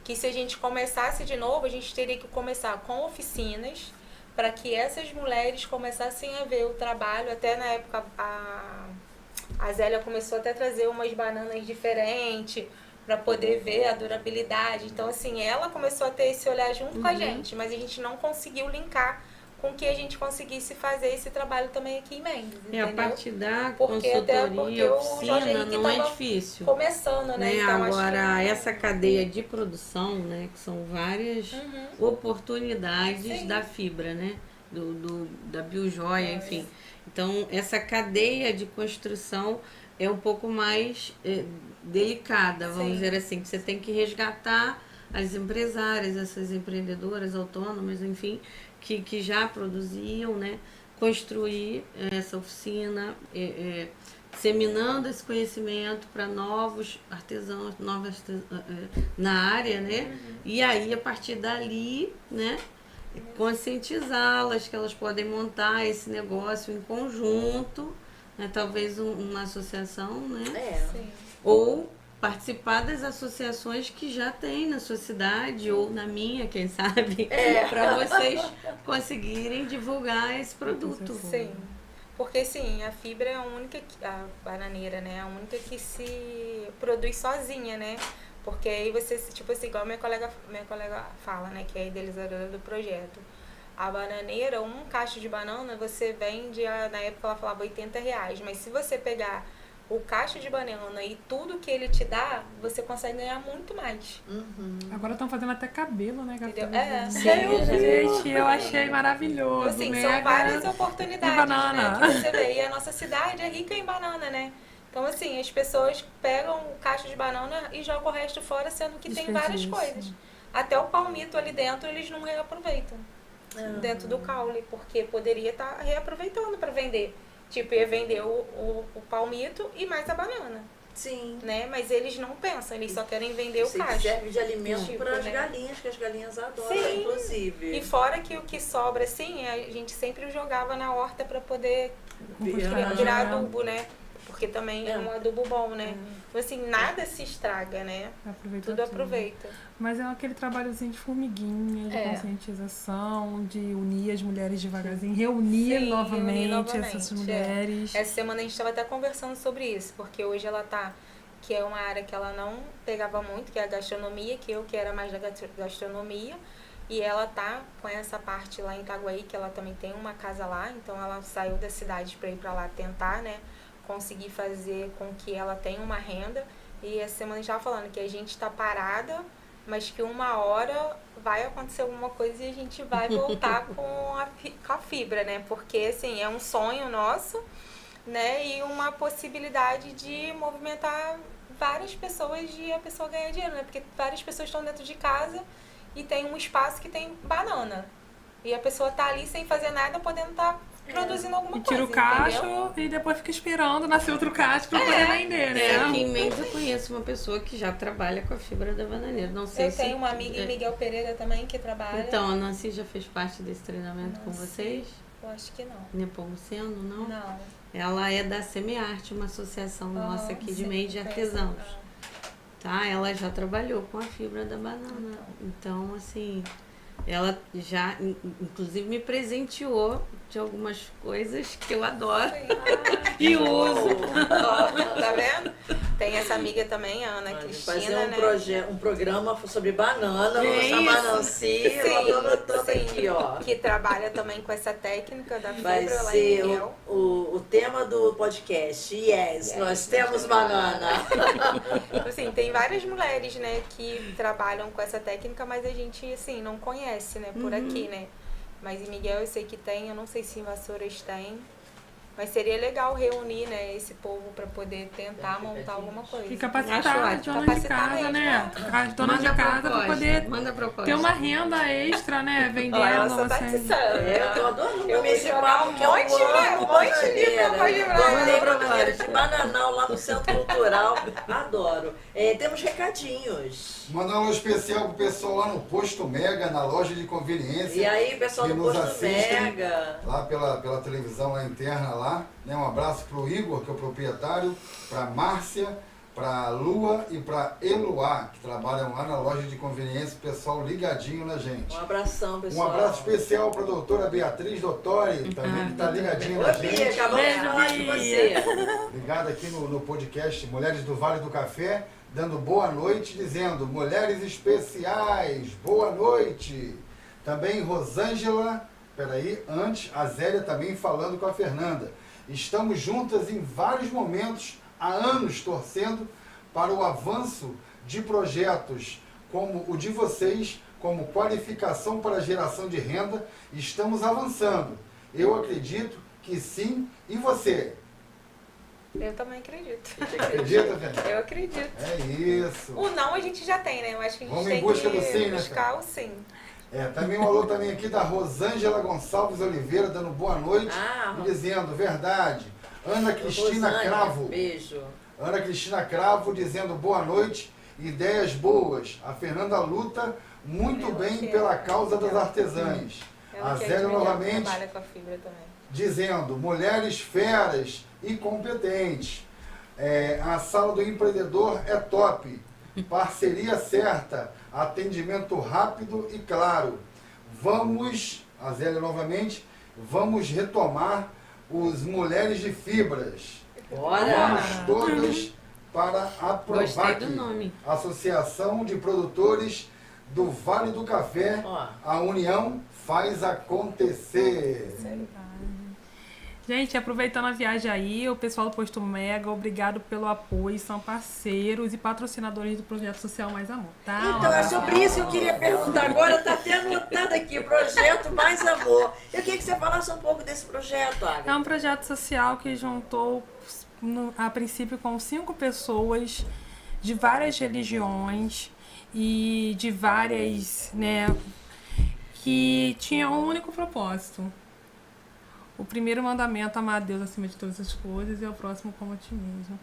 S9: que se a gente começasse de novo, a gente teria que começar com oficinas, para que essas mulheres começassem a ver o trabalho. Até na época a Zélia começou até a trazer umas bananas diferentes para poder ver a durabilidade. Então, assim, ela começou a ter esse olhar junto com a gente, mas a gente não conseguiu linkar com que a gente conseguisse fazer esse trabalho também aqui em Mendes, entendeu?
S10: A parte da
S9: porque
S10: consultoria,
S9: o Jorge
S10: oficina,
S9: Henrique
S10: não é
S9: tava
S10: difícil.
S9: começando, né? Então,
S10: Agora,
S9: acho que...
S10: essa cadeia de produção, né, que são várias oportunidades da fibra, né, da biojoia, enfim. Então, essa cadeia de construção é um pouco mais delicada, vamos dizer assim, que você tem que resgatar as empresárias, essas empreendedoras autônomas, enfim, que já produziam, né, construir essa oficina, disseminando esse conhecimento para novos artesãos, na área, né? E aí, a partir dali, né, conscientizá-las que elas podem montar esse negócio em conjunto, né, talvez uma associação, né? Ou participar das associações que já tem na sua cidade ou na minha, quem sabe, para vocês conseguirem divulgar esse produto.
S9: Sim. Porque, sim, a fibra é a única, a bananeira, né, é a única que se produz sozinha, né? Porque aí você, tipo assim, igual minha colega fala, né, que é a idealizadora do projeto. A bananeira, um cacho de banana, você vende, na época ela falava R$80, mas se você pegar o cacho de banana e tudo que ele te dá, você consegue ganhar muito mais.
S11: Agora estão fazendo até cabelo, né,
S9: Entendeu?
S11: Gabriela?
S9: Sim,
S11: Gente, eu achei maravilhoso.
S9: Assim,
S11: mega.
S9: são várias oportunidades,
S11: E banana.
S9: né, que você vê. E a nossa cidade é rica em banana, né? Então, assim, as pessoas pegam o cacho de banana e jogam o resto fora, sendo que tem várias coisas. Até o palmito ali dentro, eles não reaproveitam. Dentro do caule, porque poderia estar reaproveitando para vender. Tipo, ia vender o palmito e mais a banana.
S8: Sim.
S9: Né? Mas eles não pensam, eles só querem vender o cacho.
S8: Serve de alimento
S9: Tipo,
S8: para as
S9: né?
S8: galinhas, que as galinhas adoram,
S9: Sim.
S8: inclusive.
S9: E fora que o que sobra, assim, a gente sempre jogava na horta para poder virar adubo, né? Porque também é um adubo bom, né? Então, assim, nada se estraga, né? Tudo aproveita.
S11: Mas é aquele trabalhozinho de formiguinha, de conscientização, de unir as mulheres devagarzinho, reunir novamente essas mulheres.
S9: Essa semana a gente estava até conversando sobre isso, porque hoje ela tá, que é uma área que ela não pegava muito, que é a gastronomia, que eu que era mais da gastronomia, e ela tá com essa parte lá em Itaguaí, que ela também tem uma casa lá, então ela saiu da cidade para ir para lá tentar, né, conseguir fazer com que ela tenha uma renda. E essa semana a gente estava falando que a gente está parada, mas que uma hora vai acontecer alguma coisa e a gente vai voltar com a fibra, né? Porque, assim, é um sonho nosso, né? E uma possibilidade de movimentar várias pessoas e a pessoa ganhar dinheiro, né? Porque várias pessoas estão dentro de casa e tem um espaço que tem banana. E a pessoa tá ali sem fazer nada, podendo estar produzindo alguma coisa,
S11: tira o cacho,
S9: entendeu?
S11: e depois fica esperando nascer outro cacho para poder vender, né?
S10: Aqui em Mendes eu conheço uma pessoa que já trabalha com a fibra da bananeira. Não sei
S9: Eu
S10: se...
S9: tenho uma amiga em Miguel Pereira também que trabalha.
S10: Então, a Nancy já fez parte desse treinamento com vocês?
S9: Eu acho que não.
S10: Nepomuceno, não?
S9: Não.
S10: Ela é da Semearte, uma associação nossa aqui de Mendes de artesãos. Tá? Ela já trabalhou com a fibra da banana. Então, assim, ela já, inclusive, me presenteou de algumas coisas que eu adoro e uso.
S9: Tá vendo? Tem essa amiga também, a Ana Cristina,
S8: fazer um programa sobre banana, vou
S10: É
S8: chamar a
S10: isso.
S8: Nancy, eu tô toda aqui, ó.
S9: Que trabalha também com essa técnica da
S8: Vai
S9: fibra lá em
S8: ser
S9: Miguel.
S8: o tema do podcast. Yes, nós temos banana.
S9: Assim, tem várias mulheres, né, que trabalham com essa técnica, mas a gente, assim, não conhece, né, por aqui, né. Mas em Miguel eu sei que tem, eu não sei se em Vassouras tem. Mas seria legal reunir, né, esse povo para poder tentar montar alguma coisa.
S11: E capacitar as donas de casa, né? As donas de casa para poder ter uma renda extra, né? Vendendo.
S9: Ela tá atiçando.
S8: Eu tô adorando
S9: Eu
S8: esse
S9: mencionar
S8: papo que eu amo, Bananeira. Bananeira de Bananal lá no Centro Cultural. Adoro. Temos recadinhos.
S3: Mandar um especial pro pessoal lá no Posto Mega, na loja de conveniência.
S8: E aí, pessoal
S3: que
S8: do
S3: nos
S8: Posto
S3: assistem
S8: Mega.
S3: Lá pela televisão lá interna lá. Né? Um abraço pro Igor, que é o proprietário, pra Márcia, pra Lua e pra Eloá, que trabalham lá na loja de conveniência, pessoal ligadinho na gente.
S8: Um abração, pessoal.
S3: Um abraço especial pra doutora Beatriz Dottori, também que tá ligadinha na gente.
S8: Acabamos de falar de você.
S3: Ligado aqui no podcast Mulheres do Vale do Café, dando boa noite, dizendo mulheres especiais, boa noite. Também Rosângela, peraí, antes, a Zélia também falando com a Fernanda. Estamos juntas em vários momentos, há anos, torcendo para o avanço de projetos como o de vocês, como qualificação para a geração de renda. Estamos avançando. Eu acredito que sim. E você?
S9: Eu também acredito.
S3: Acredita, Fernanda?
S9: Eu acredito.
S3: É isso.
S9: O não a gente já tem, né? Eu acho que a gente
S3: Vamos em
S9: tem
S3: busca
S9: que
S3: do sim, né,
S9: buscar o sim.
S3: Também um alô também aqui da Rosângela Gonçalves Oliveira, dando boa noite e dizendo, verdade. Ana Cristina
S8: Rosângela,
S3: Cravo.
S8: Beijo.
S3: Ana Cristina Cravo dizendo boa noite, ideias boas. A Fernanda luta muito bem pela causa das artesãs. A Zélia novamente
S9: Trabalha com a fibra também.
S3: dizendo, mulheres feras e competentes. A sala do empreendedor é top. Parceria certa, atendimento rápido e claro. Vamos, a Zélia novamente, vamos retomar os Mulheres de Fibras.
S8: Bora!
S3: Vamos todas para a
S10: Gostei do
S3: Provac,
S10: nome.
S3: Associação de Produtores do Vale do Café. A união faz acontecer.
S11: Gente, aproveitando a viagem aí, o pessoal do Posto Mega, obrigado pelo apoio, são parceiros e patrocinadores do Projeto Social Mais Amor, tá?
S8: Então, é sobre isso que eu queria perguntar agora, tá até anotado aqui, Projeto Mais Amor. Eu queria que você falasse um pouco desse projeto, Agatha.
S11: É um projeto social que juntou, a princípio, com 5 pessoas de várias religiões e de várias, né, que tinham um único propósito. O primeiro mandamento, amar a Deus acima de todas as coisas e ao próximo como a ti mesmo.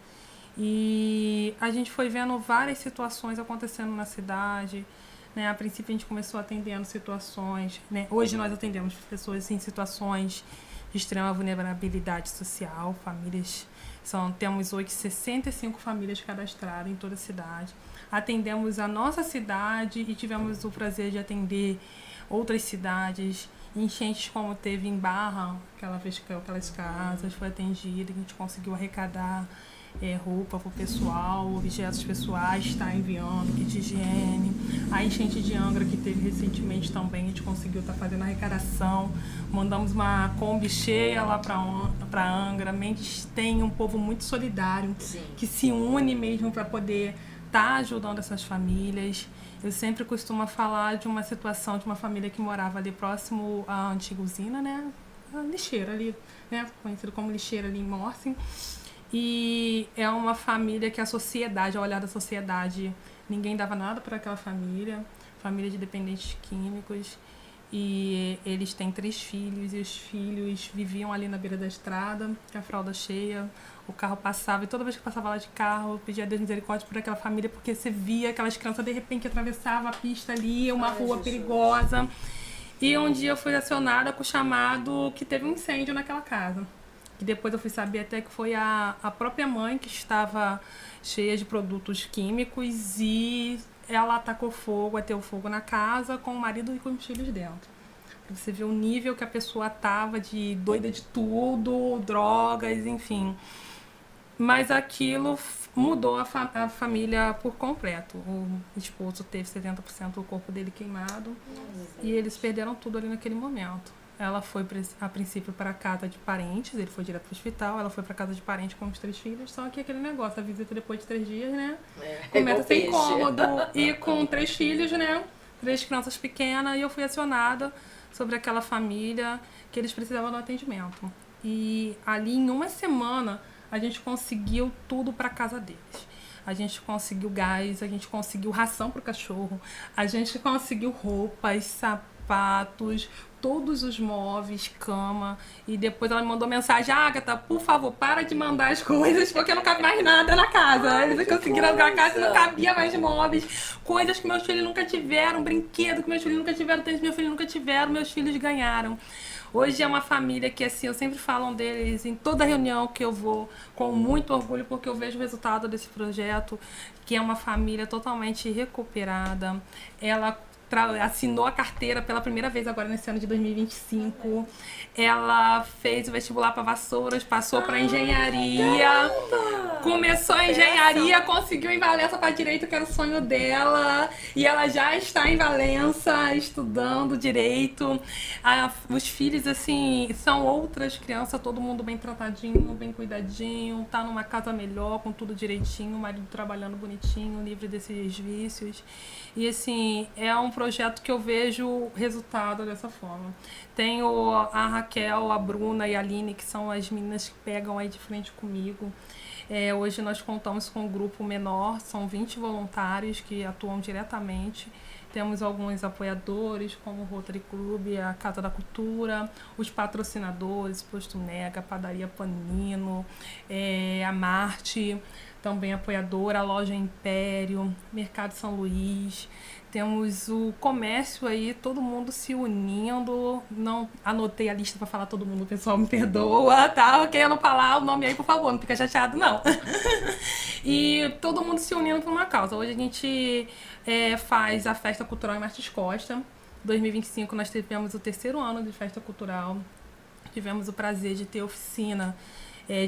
S11: E a gente foi vendo várias situações acontecendo na cidade, né? A princípio a gente começou atendendo situações, né? Hoje nós atendemos pessoas em situações de extrema vulnerabilidade social, famílias, temos hoje 65 famílias cadastradas em toda a cidade. Atendemos a nossa cidade e tivemos o prazer de atender outras cidades. Enchentes como teve em Barra, aquela vez que aquelas casas foi atendida, a gente conseguiu arrecadar roupa para o pessoal, objetos pessoais, está enviando, kit de higiene. A enchente de Angra que teve recentemente também, a gente conseguiu estar fazendo arrecadação. Mandamos uma Kombi cheia lá para Angra. Mendes tem um povo muito solidário, sim, que se une mesmo para poder estar ajudando essas famílias. Eu sempre costumo falar de uma situação de uma família que morava ali próximo à antiga usina, né? A lixeira ali, né? Conhecido como lixeira ali em Morsin. E é uma família que a sociedade, ao olhar da sociedade, ninguém dava nada para aquela família de dependentes químicos. E eles têm 3 filhos, e os filhos viviam ali na beira da estrada, com a fralda cheia, o carro passava, e toda vez que passava lá de carro, eu pedia a Deus misericórdia por aquela família, porque você via aquelas crianças, de repente, atravessavam a pista ali, uma rua perigosa. E um dia eu fui acionada com o chamado que teve um incêndio naquela casa. E depois eu fui saber até que foi a própria mãe que estava cheia de produtos químicos e ela atacou fogo, ateu fogo na casa com o marido e com os filhos dentro. Pra você ver o nível que a pessoa tava de doida de tudo, drogas, enfim. Mas aquilo mudou a família por completo. O esposo teve 70% do corpo dele queimado e eles perderam tudo ali naquele momento. Ela foi, a princípio, para a casa de parentes, ele foi direto para o hospital, ela foi para a casa de parentes com os 3 filhos, só que aquele negócio, a visita depois de 3 dias, né? Começa a ser incômodo. E com 3 filhos, né? 3 crianças pequenas, e eu fui acionada sobre aquela família que eles precisavam do atendimento. E ali, em uma semana, a gente conseguiu tudo para a casa deles. A gente conseguiu gás, a gente conseguiu ração para o cachorro, a gente conseguiu roupas, sapatos, todos os móveis, cama. E depois ela me mandou mensagem: Agatha, por favor, para de mandar as coisas, porque não cabe mais nada na casa. Eles conseguiram alugar a casa e não cabia mais móveis, coisas que meus filhos nunca tiveram, brinquedo que meus filhos nunca tiveram, tênis que meus filhos nunca tiveram, meus filhos ganharam. Hoje é uma família que, assim, eu sempre falo deles em toda reunião que eu vou, com muito orgulho, porque eu vejo o resultado desse projeto, que é uma família totalmente recuperada. Ela assinou a carteira pela primeira vez agora nesse ano de 2025. Ela fez o vestibular para Vassouras, passou para engenharia, começou a engenharia, conseguiu em Valença para direito, que era o sonho dela, e ela já está em Valença estudando direito. Os filhos, assim, são outras crianças, todo mundo bem tratadinho, bem cuidadinho, tá numa casa melhor, com tudo direitinho, o marido trabalhando bonitinho, livre desses vícios. E, assim, é um projeto que eu vejo resultado dessa forma. Tenho a Raquel, a Bruna e a Aline, que são as meninas que pegam aí de frente comigo. Hoje nós contamos com um grupo menor, são 20 voluntários que atuam diretamente. Temos alguns apoiadores, como o Rotary Club, a Casa da Cultura, os patrocinadores, Posto Mega, Padaria Panino, a Marte, também apoiadora, a Loja Império, Mercado São Luís. Temos o comércio aí, todo mundo se unindo. Não anotei a lista para falar todo mundo, o pessoal me perdoa, tá? Querendo falar o nome aí, por favor, não fica chateado, não. E todo mundo se unindo por uma causa. Hoje a gente faz a Festa Cultural em Martins Costa. Em 2025 nós tivemos o 3º ano de Festa Cultural. Tivemos o prazer de ter oficina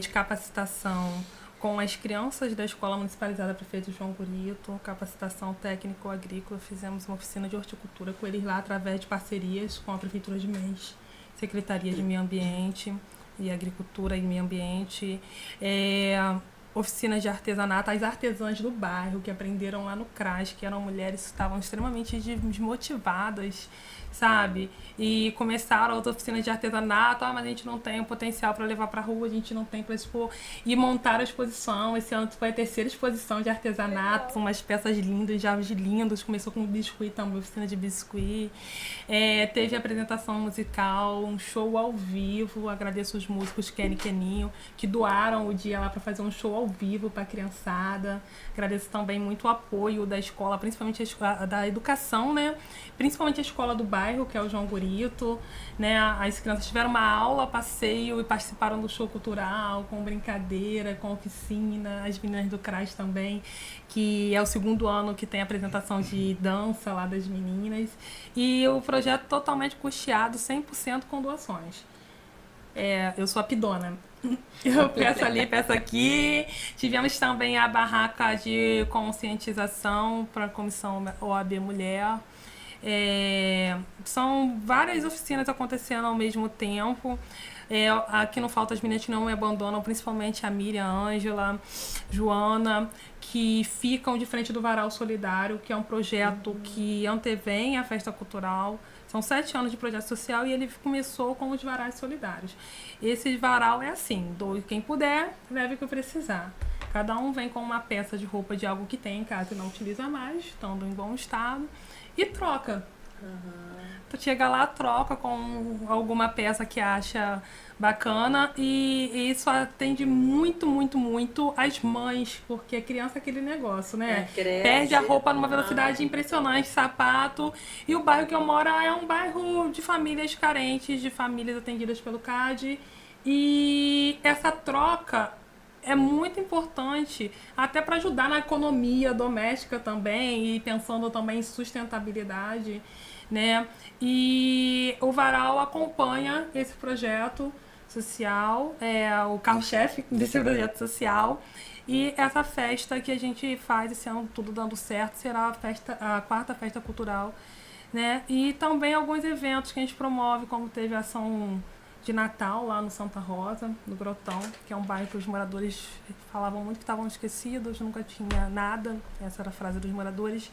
S11: de capacitação com as crianças da Escola Municipalizada Prefeito João Bonito, capacitação técnico-agrícola. Fizemos uma oficina de horticultura com eles lá, através de parcerias com a Prefeitura de Mendes, Secretaria de Meio Ambiente. e agricultura e meio ambiente. Oficinas de artesanato, as artesãs do bairro que aprenderam lá no CRAS, que eram mulheres que estavam extremamente desmotivadas, sabe? E começaram as oficinas de artesanato, mas a gente não tem o potencial para levar para rua, a gente não tem para expor. E montaram a exposição. Esse ano foi a terceira exposição de artesanato, umas peças lindas, jarros lindos. Começou com biscuit também, oficina de biscuit. Teve apresentação musical, um show ao vivo. Agradeço os músicos Kenny e Keninho, que doaram o dia lá para fazer um show ao vivo para a criançada. Agradeço também muito o apoio da escola, principalmente da educação, né? Principalmente a escola do bairro, que é o João Gurito, né? As crianças tiveram uma aula, passeio e participaram do show cultural, com brincadeira, com oficina. As meninas do CRAS também, que é o segundo ano que tem apresentação de dança lá das meninas. E o projeto totalmente custeado, 100% com doações. Eu sou a pidona. Eu peço ali, peço aqui. Tivemos também a barraca de conscientização para a Comissão OAB Mulher. São várias oficinas acontecendo ao mesmo tempo. Aqui não falta as meninas que não me abandonam, principalmente a Miriam, a Ângela, Joana, que ficam de frente do Varal Solidário, que é um projeto que antevém a festa cultural. São 7 anos de projeto social e ele começou com os varais solidários. Esse varal é assim, doe quem puder, leve o que precisar. Cada um vem com uma peça de roupa de algo que tem em casa e não utiliza mais, estando em bom estado, e troca. Tu chega lá, troca com alguma peça que acha bacana e isso atende muito, muito, muito as mães, porque a criança é aquele negócio, né? Perde a roupa numa velocidade impressionante, sapato. E o bairro que eu moro é um bairro de famílias carentes, de famílias atendidas pelo CAD. E essa troca é muito importante, até para ajudar na economia doméstica também e pensando também em sustentabilidade, né? E o Varal acompanha esse projeto social, o carro-chefe desse projeto social. E essa festa que a gente faz esse ano, tudo dando certo, será a quarta festa cultural, né? E também alguns eventos que a gente promove, como teve a ação de Natal lá no Santa Rosa, no Grotão, que é um bairro que os moradores falavam muito que estavam esquecidos, nunca tinha nada, essa era a frase dos moradores.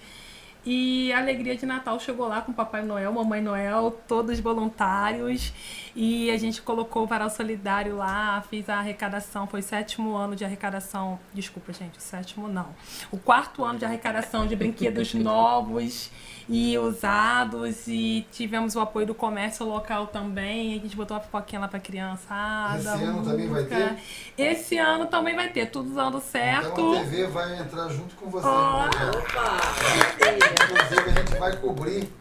S11: E a alegria de Natal chegou lá com Papai Noel, Mamãe Noel, todos voluntários. E a gente colocou o Varal Solidário lá, fiz a arrecadação, foi o 7º ano de arrecadação. Desculpa, gente, o 7º não. O 4º ano de arrecadação de brinquedos novos e usados. E tivemos o apoio do comércio local também. A gente botou uma pipoquinha lá pra criançada.
S3: Esse ano também vai ter?
S11: Esse ano também vai ter, tudo dando certo.
S3: Então a TV vai entrar junto com você.
S8: Opa!
S3: Inclusive, a gente vai cobrir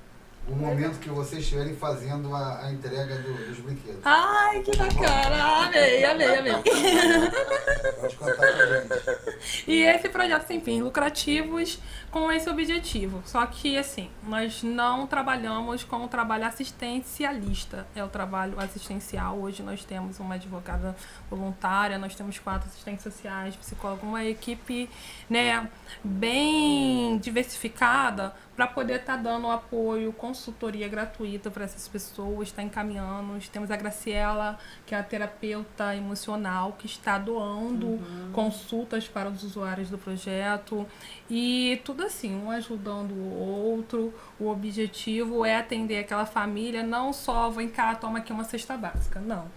S3: o momento que vocês estiverem fazendo a entrega dos brinquedos.
S11: Ai, que bacana! Amei, amei, amei.
S3: Pode contar com a gente.
S11: E esse projeto sem fins lucrativos com esse objetivo. Só que, assim, nós não trabalhamos com o trabalho assistencialista. É o trabalho assistencial. Hoje nós temos uma advogada voluntária, nós temos 4 assistentes sociais, psicólogo, uma equipe, né, bem diversificada para poder estar dando apoio, consultoria gratuita para essas pessoas, está encaminhando. Temos a Graciela, que é a terapeuta emocional, que está doando consultas para os usuários do projeto. E tudo assim, um ajudando o outro. O objetivo é atender aquela família, não só, vem cá, toma aqui uma cesta básica, não.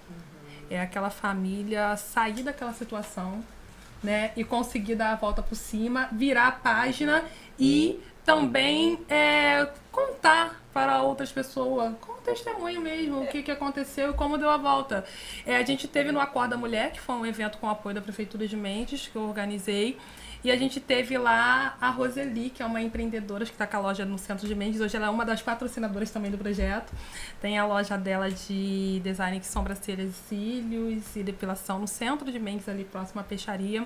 S11: É aquela família sair daquela situação, né, e conseguir dar a volta por cima, virar a página e também contar para outras pessoas, como testemunho mesmo, o que aconteceu e como deu a volta. A gente teve no Acorda Mulher, que foi um evento com apoio da Prefeitura de Mendes, que eu organizei, e a gente teve lá a Roseli, que é uma empreendedora que está com a loja no centro de Mendes. Hoje ela é uma das patrocinadoras também do projeto. Tem a loja dela de design de sobrancelhas e cílios e depilação no centro de Mendes, ali próximo à peixaria.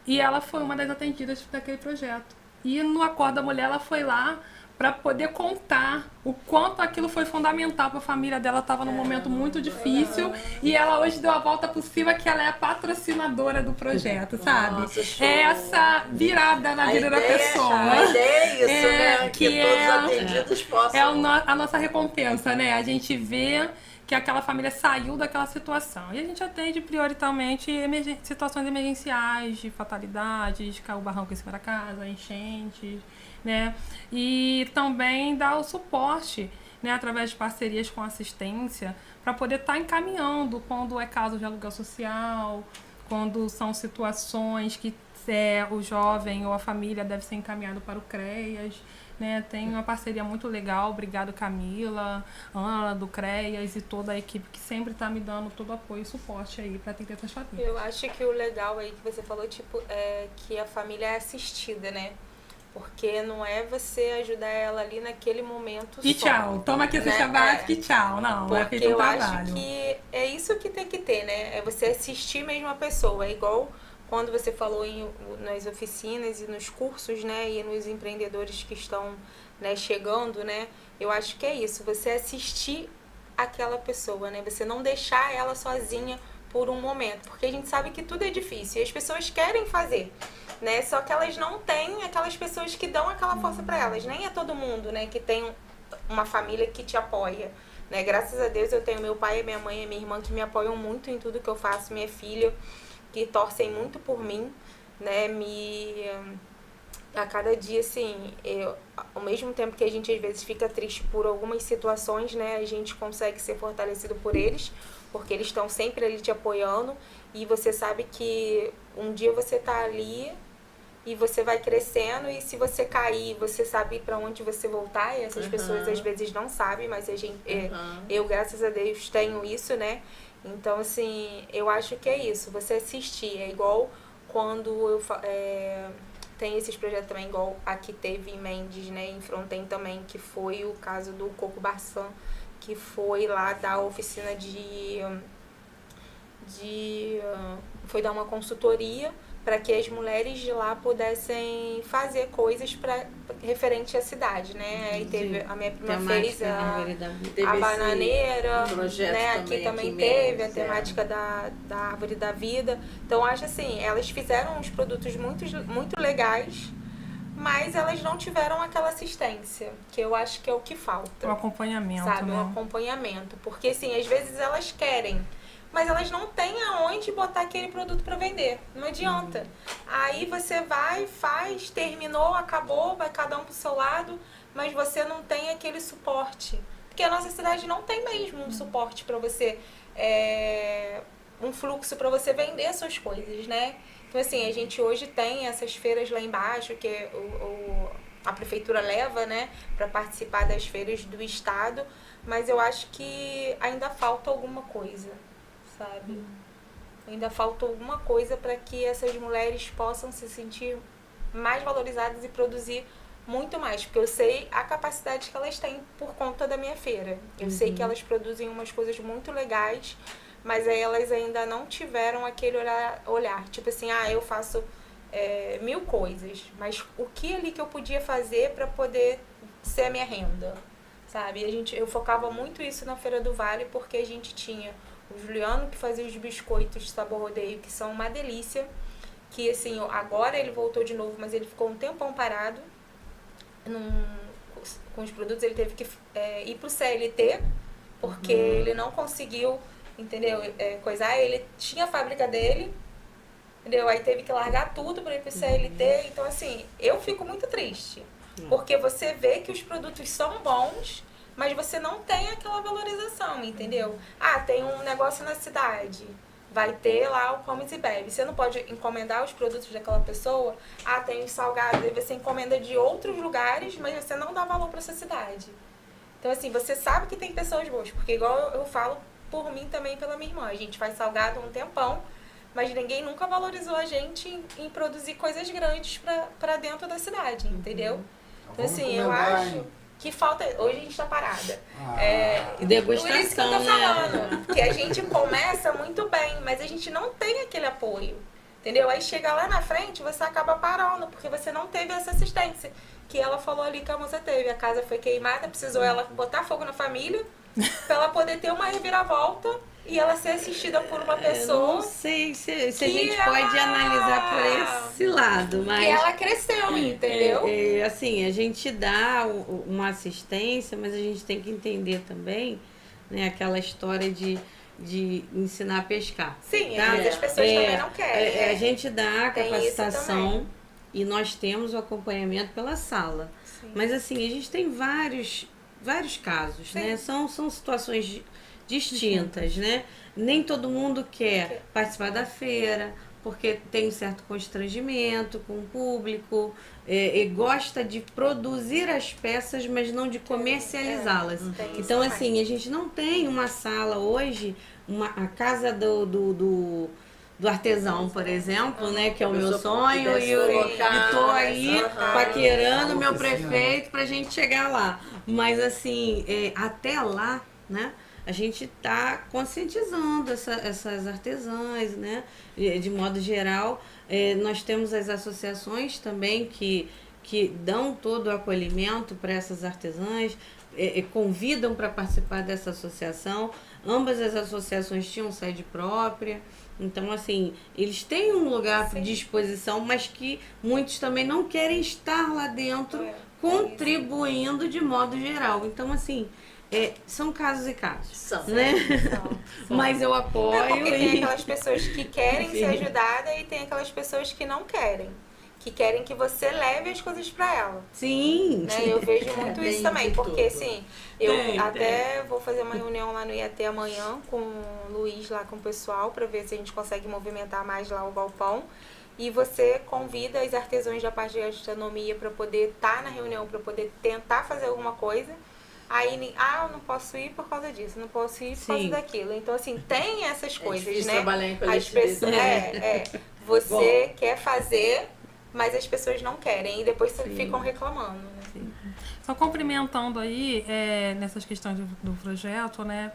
S11: E ela foi uma das atendidas daquele projeto. E no Acorda Mulher ela foi lá para poder contar o quanto aquilo foi fundamental para a família dela, estava num momento muito difícil e ela hoje deu a volta por cima, que ela é a patrocinadora do projeto, sabe?
S8: Nossa,
S11: é essa virada na vida da pessoa.
S8: A ideia é isso, né? Que todos atendidos possam...
S11: a nossa recompensa, né? A gente vê que aquela família saiu daquela situação. E a gente atende prioritariamente situações emergenciais, de fatalidades, caiu o barranco em cima da casa, enchentes, né? E também dá o suporte, né, através de parcerias com assistência, para poder estar encaminhando quando é caso de aluguel social, quando são situações que o jovem ou a família deve ser encaminhado para o CREAS, né? Tem uma parceria muito legal, obrigado Camila, Ana do CREAS e toda a equipe que sempre está me dando todo o apoio e suporte aí para atender essas famílias.
S9: Eu acho que o legal aí que você falou, tipo, é que a família é assistida, né? Porque não é você ajudar ela ali naquele momento
S11: e
S9: só,
S11: tchau, toma aqui a cesta básica e tchau. Não,
S9: porque
S11: é feito um
S9: eu
S11: trabalho.
S9: acho que é isso que tem que ter, né? É você assistir mesmo a pessoa. É igual quando você falou nas oficinas e nos cursos, né? E nos empreendedores que estão, né, chegando, né? Eu acho que é isso. Você assistir aquela pessoa, né? Você não deixar ela sozinha por um momento. Porque a gente sabe que tudo é difícil e as pessoas querem fazer, né? Só que elas não têm aquelas pessoas que dão aquela força para elas. Nem é todo mundo, né, que tem uma família que te apoia, né? Graças a Deus eu tenho meu pai, minha mãe e minha irmã que me apoiam muito em tudo que eu faço, minha filha, que torcem muito por mim, né? A cada dia, assim, ao mesmo tempo que a gente às vezes fica triste por algumas situações, né, a gente consegue ser fortalecido por eles, porque eles estão sempre ali te apoiando e você sabe que um dia você tá ali e você vai crescendo e se você cair, você sabe para onde você voltar e essas pessoas às vezes não sabem, mas a gente, eu, graças a Deus, tenho isso, né? Então, assim, eu acho que é isso, você assistir, é igual quando eu tem esses projetos também, igual aqui teve em Mendes, né, em Fronten também, que foi o caso do Coco Barçan, que foi lá dar oficina foi dar uma consultoria para que as mulheres de lá pudessem fazer coisas referente à cidade, né? Aí teve, a minha prima fez a bananeira, né? Aqui também teve a temática da Árvore da Vida. Então, acho assim, elas fizeram uns produtos muito legais, mas elas não tiveram aquela assistência, que eu acho que é o que falta.
S11: O acompanhamento,
S9: sabe?
S11: né?
S9: O acompanhamento. Porque, assim, às vezes elas querem, mas elas não têm aonde botar aquele produto para vender. Não adianta. Aí você vai, faz, terminou, acabou, vai cada um pro seu lado, mas você não tem aquele suporte. Porque a nossa cidade não tem mesmo um suporte para você, um fluxo para você vender suas coisas, né? Então, assim, a gente hoje tem essas feiras lá embaixo, que a prefeitura leva, né, para participar das feiras do estado, mas eu acho que ainda falta alguma coisa, sabe? Ainda falta alguma coisa para que essas mulheres possam se sentir mais valorizadas e produzir muito mais, porque eu sei a capacidade que elas têm por conta da minha feira. Eu sei que elas produzem umas coisas muito legais, mas aí elas ainda não tiveram aquele olhar. Tipo assim, eu faço 1000 coisas, mas o que ali que eu podia fazer para poder ser a minha renda, sabe? Eu focava muito isso na Feira do Vale, porque a gente tinha o Juliano que fazia os biscoitos de sabor rodeio, que são uma delícia, que assim, agora ele voltou de novo, mas ele ficou um tempão parado com os produtos, ele teve que ir pro CLT, porque ele não conseguiu, entendeu? Ele tinha a fábrica dele, entendeu? Aí teve que largar tudo para ir pro CLT. Então, assim, eu fico muito triste. Porque você vê que os produtos são bons, mas você não tem aquela valorização, entendeu? Tem um negócio na cidade, vai ter lá o Comes e Bebe. Você não pode encomendar os produtos daquela pessoa. Tem os salgados, aí você encomenda de outros lugares, mas você não dá valor para essa cidade. Então, assim, você sabe que tem pessoas boas, porque igual eu falo por mim também, pela minha irmã. A gente faz salgado há um tempão, mas ninguém nunca valorizou a gente em produzir coisas grandes para dentro da cidade, entendeu? Então, assim, eu acho que falta... Hoje a gente tá parada.
S10: Degustação,
S9: por isso que eu tô falando. Que a gente começa muito bem, mas a gente não tem aquele apoio, entendeu? Aí chega lá na frente, você acaba parando, porque você não teve essa assistência. Que ela falou ali que a moça teve. A casa foi queimada, precisou ela botar fogo na família, para ela poder ter uma reviravolta e ela ser assistida por uma pessoa.
S10: Não sei se a gente pode analisar por esse lado, mas...
S9: E ela cresceu, entendeu?
S10: Assim, a gente dá uma assistência, mas a gente tem que entender também né? Aquela história de ensinar a pescar.
S9: Sim,
S10: tá?
S9: mas as pessoas também não querem.
S10: A gente dá a
S9: Tem isso
S10: capacitação
S9: também.
S10: e nós temos o acompanhamento pela sala.
S9: Sim.
S10: Mas assim, a gente tem vários casos, né? São situações distintas, né? Nem todo mundo quer participar da feira, porque tem um certo constrangimento com o público, e gosta de produzir as peças, mas não de comercializá-las. Então, assim, a gente não tem uma sala hoje, a casa do artesão, por exemplo, né, que é o meu sonho, e eu estou aí paquerando meu prefeito para a gente chegar lá. Mas, assim, até lá, né, a gente está conscientizando essas artesãs, né, de modo geral. Nós temos as associações também que dão todo o acolhimento para essas artesãs, convidam para participar dessa associação. Ambas as associações tinham sede própria. Então, assim, eles têm um lugar de exposição, mas que muitos também não querem estar lá dentro contribuindo de modo geral. Então, assim, são casos e casos, né?
S9: São.
S10: Mas eu apoio.
S9: Porque tem aquelas pessoas que querem ser ajudadas e tem aquelas pessoas que não querem. Que querem que você leve as coisas para ela.
S10: Sim.
S9: Né? Eu vejo muito isso também, porque assim, eu vou fazer uma reunião lá no IAT amanhã com o Luiz, lá com o pessoal, para ver se a gente consegue movimentar mais lá o galpão. E você convida os artesãos da parte de gastronomia para poder estar na reunião, para poder tentar fazer alguma coisa. Aí, eu não posso ir por causa disso, não posso ir por causa daquilo. Então, assim, tem essas coisas, né?
S8: Trabalhar em
S9: As pessoas, você quer fazer, mas as pessoas não querem e depois ficam reclamando, né?
S11: Só cumprimentando aí, nessas questões do projeto, né?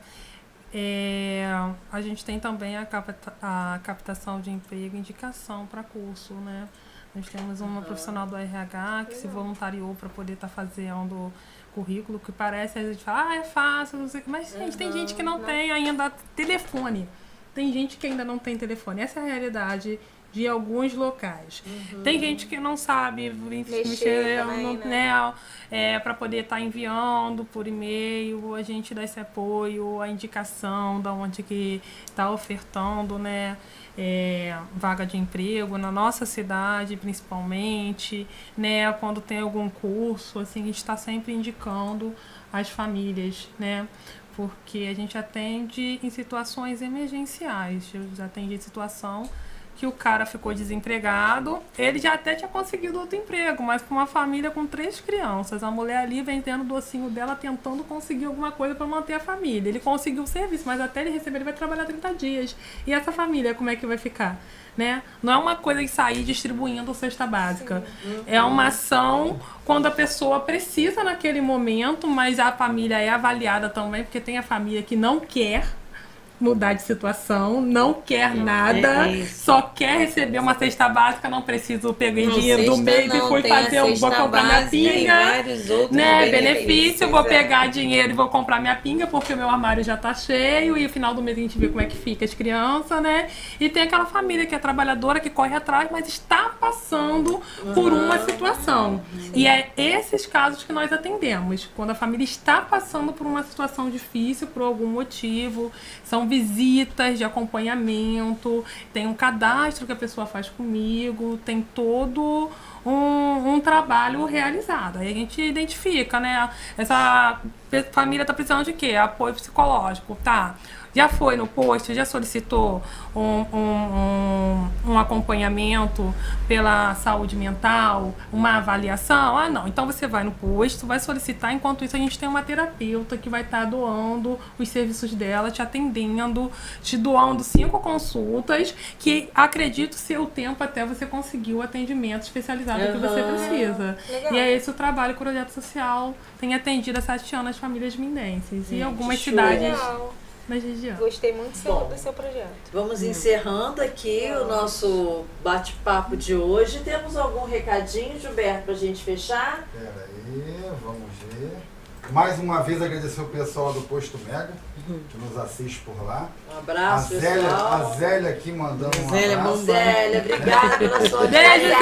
S11: A gente tem também a captação de emprego e indicação para curso, né? Nós temos uma profissional do RH que se voluntariou para poder estar fazendo currículo, que parece, a gente fala, é fácil, não sei o que, mas gente, tem gente que não tem ainda telefone. Tem gente que ainda não tem telefone. Essa é a realidade de alguns locais. Tem gente que não sabe mexer
S9: também, né?
S11: Para poder estar enviando por e-mail, a gente dá esse apoio, a indicação da onde que está ofertando, né? Vaga de emprego na nossa cidade, principalmente, né? Quando tem algum curso, assim, a gente está sempre indicando as famílias, né? Porque a gente atende em situações emergenciais. Eu já atendi situação que o cara ficou desempregado, ele já até tinha conseguido outro emprego, mas com uma família com 3 crianças, a mulher ali vendendo o docinho dela, tentando conseguir alguma coisa para manter a família. Ele conseguiu o serviço, mas até ele receber, ele vai trabalhar 30 dias. E essa família, como é que vai ficar? Né? Não é uma coisa de sair distribuindo cesta básica. É uma ação quando a pessoa precisa naquele momento, mas a família é avaliada também, porque tem a família que não quer mudar de situação, não quer nada, só quer receber uma cesta básica, não preciso pegar dinheiro do mês e fui fazer, vou comprar minha pinga, né? Benefício, vou pegar dinheiro e vou comprar minha pinga porque o meu armário já tá cheio e no final do mês a gente vê como é que fica as crianças, né? E tem aquela família que é trabalhadora, que corre atrás, mas está passando por uma situação. E é esses casos que nós atendemos, quando a família está passando por uma situação difícil, por algum motivo, são visitas de acompanhamento, tem um cadastro que a pessoa faz comigo, tem todo um trabalho realizado. Aí a gente identifica, né? Essa família está precisando de quê? Apoio psicológico, tá? Já foi no posto, já solicitou um acompanhamento pela saúde mental, uma avaliação? Ah, não. Então você vai no posto, vai solicitar. Enquanto isso, a gente tem uma terapeuta que vai estar doando os serviços dela, te atendendo, te doando 5 consultas, que acredito ser o tempo até você conseguir o atendimento especializado que você precisa.
S9: Legal.
S11: E é esse o trabalho que o Projeto Social tem atendido há 7 anos as famílias mindenses. E algumas cidades na região.
S9: Gostei muito do seu projeto.
S8: Vamos encerrando aqui o nosso bate-papo de hoje. Temos algum recadinho, Gilberto, pra gente fechar?
S3: Pera aí, vamos ver. Mais uma vez agradecer o pessoal do Posto Mega, que nos assiste por lá.
S8: Um abraço, pessoal.
S3: A Zélia aqui mandando um abraço.
S8: Zélia, obrigada pela sua
S11: Beijo,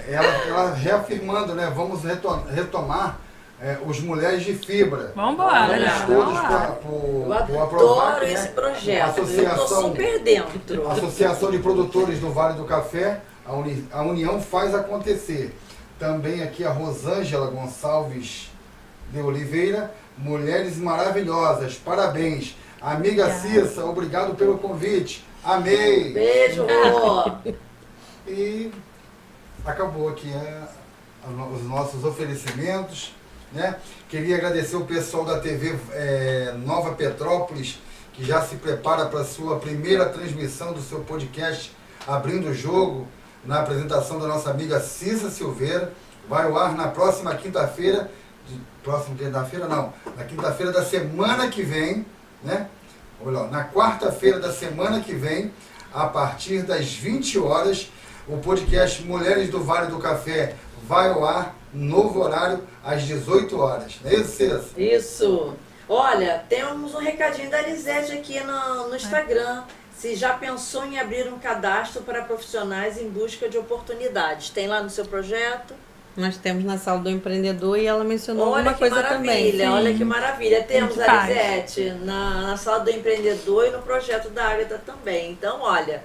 S3: Ela reafirmando, né? Vamos retomar os Mulheres de Fibra.
S11: Vambora,
S3: Vamos
S11: Leandro,
S3: todos
S11: vamos lá.
S8: Eu
S3: pro
S8: adoro
S3: Aprovac,
S8: esse
S3: né?
S8: projeto. Eu tô
S3: Associação-
S8: super dentro.
S3: Associação de Produtores do Vale do Café, a União faz acontecer. Também aqui a Rosângela Gonçalves de Oliveira, Mulheres Maravilhosas, parabéns. Amiga Cissa, obrigado pelo convite. Amei!
S8: Beijo, Rô.
S3: E acabou aqui os nossos oferecimentos, né? Queria agradecer o pessoal da TV Nova Petrópolis, que já se prepara para a sua primeira transmissão do seu podcast Abrindo o Jogo, na apresentação da nossa amiga Cissa Silveira. Vai ao ar na próxima quinta-feira, na quinta-feira da semana que vem, né? Olha, na quarta-feira da semana que vem, a partir das 20 horas, o podcast Mulheres do Vale do Café vai ao ar, novo horário, às 18 horas. Não é isso, Cissa?
S8: Isso. Olha, temos um recadinho da Lisete aqui no Instagram. Se já pensou em abrir um cadastro para profissionais em busca de oportunidades. Tem lá no seu projeto?
S10: Nós temos na Sala do Empreendedor e ela mencionou
S8: Olha
S10: alguma
S8: que
S10: coisa
S8: maravilha,
S10: também.
S8: olha que maravilha. Temos
S11: gente
S8: a
S11: faz.
S8: Lisete na Sala do Empreendedor e no projeto da Ágata também. Então, olha,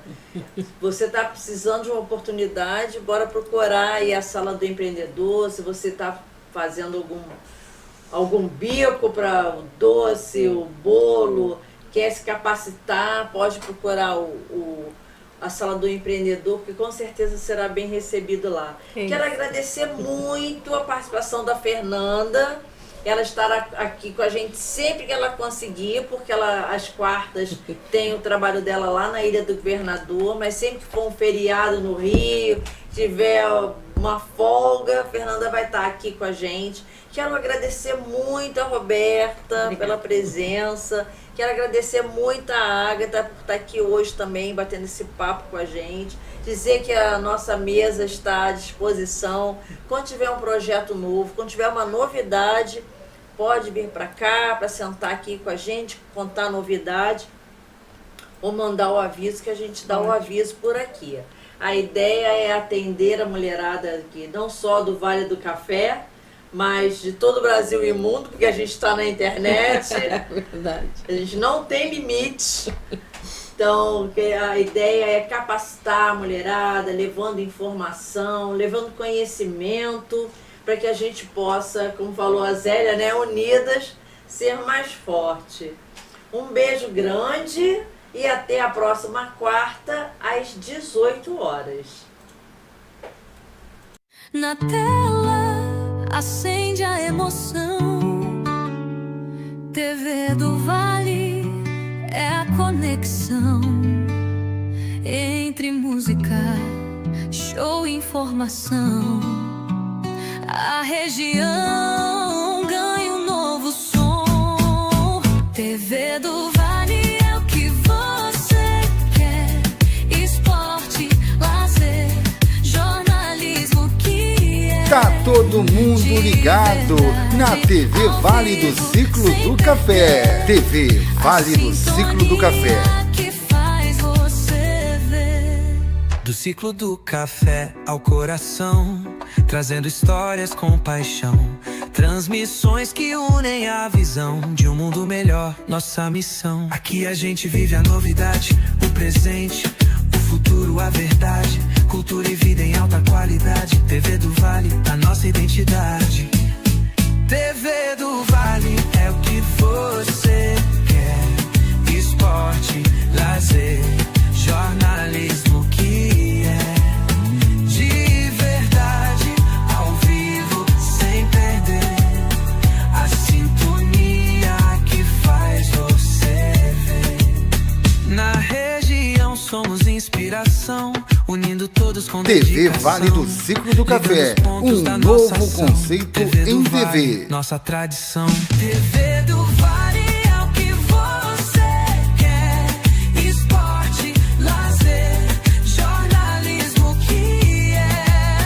S8: você está precisando de uma oportunidade, bora procurar aí a Sala do Empreendedor. Se você está fazendo algum bico para o doce, o bolo, quer se capacitar, pode procurar a Sala do Empreendedor, que com certeza será bem recebido lá. Quero agradecer muito a participação da Fernanda. Ela estará aqui com a gente sempre que ela conseguir, porque ela, às quartas, tem o trabalho dela lá na Ilha do Governador, mas sempre que for um feriado no Rio, tiver uma folga, a Fernanda vai estar aqui com a gente. Quero agradecer muito a Roberta pela presença. Quero agradecer muito a Ágata por estar aqui hoje também, batendo esse papo com a gente. Dizer que a nossa mesa está à disposição. Quando tiver um projeto novo, quando tiver uma novidade, pode vir para cá, para sentar aqui com a gente, contar a novidade, ou mandar o aviso, que a gente dá o aviso por aqui. A ideia é atender a mulherada aqui, não só do Vale do Café, mas de todo o Brasil e mundo, porque a gente está na internet.
S10: É verdade.
S8: A gente não tem limite. Então, a ideia é capacitar a mulherada, levando informação, levando conhecimento, para que a gente possa, como falou a Zélia, né, unidas, ser mais forte. Um beijo grande e até a próxima quarta, às 18 horas.
S1: Na tela acende a emoção. TV do Vale é a conexão entre música, show e informação. A região ganha um novo som. TV do Vale é o que você quer. Esporte, lazer, jornalismo que é.
S3: Tá todo mundo ligado na TV Vale do Ciclo do Café. TV Vale do Ciclo do Café.
S1: Que faz você ver.
S2: Do ciclo do café ao coração, trazendo histórias com paixão, transmissões que unem a visão de um mundo melhor, nossa missão. Aqui a gente vive a novidade, o presente, o futuro, a verdade, cultura e vida em alta qualidade. TV do Vale, a nossa identidade. TV do Vale é o que você quer. Esporte, lazer, jornalismo que é de verdade, ao vivo, sem perder a sintonia que faz você ver. Na região somos inspiração, unindo todos com
S3: TV
S2: dedicação.
S3: Vale do Ciclo do Café, um novo conceito em TV.
S2: Nossa tradição.
S1: TV do Vale é o que você quer. Esporte, lazer, jornalismo que é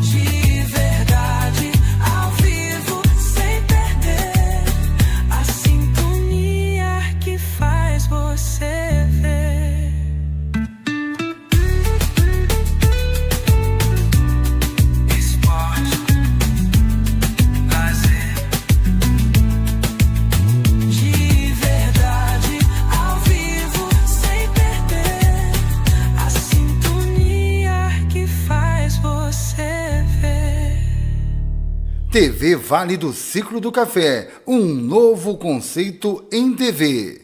S1: de verdade, ao vivo, sem perder a sintonia que faz você ver. Esporte, lazer,
S3: TV Vale do Ciclo do Café, um novo conceito em TV.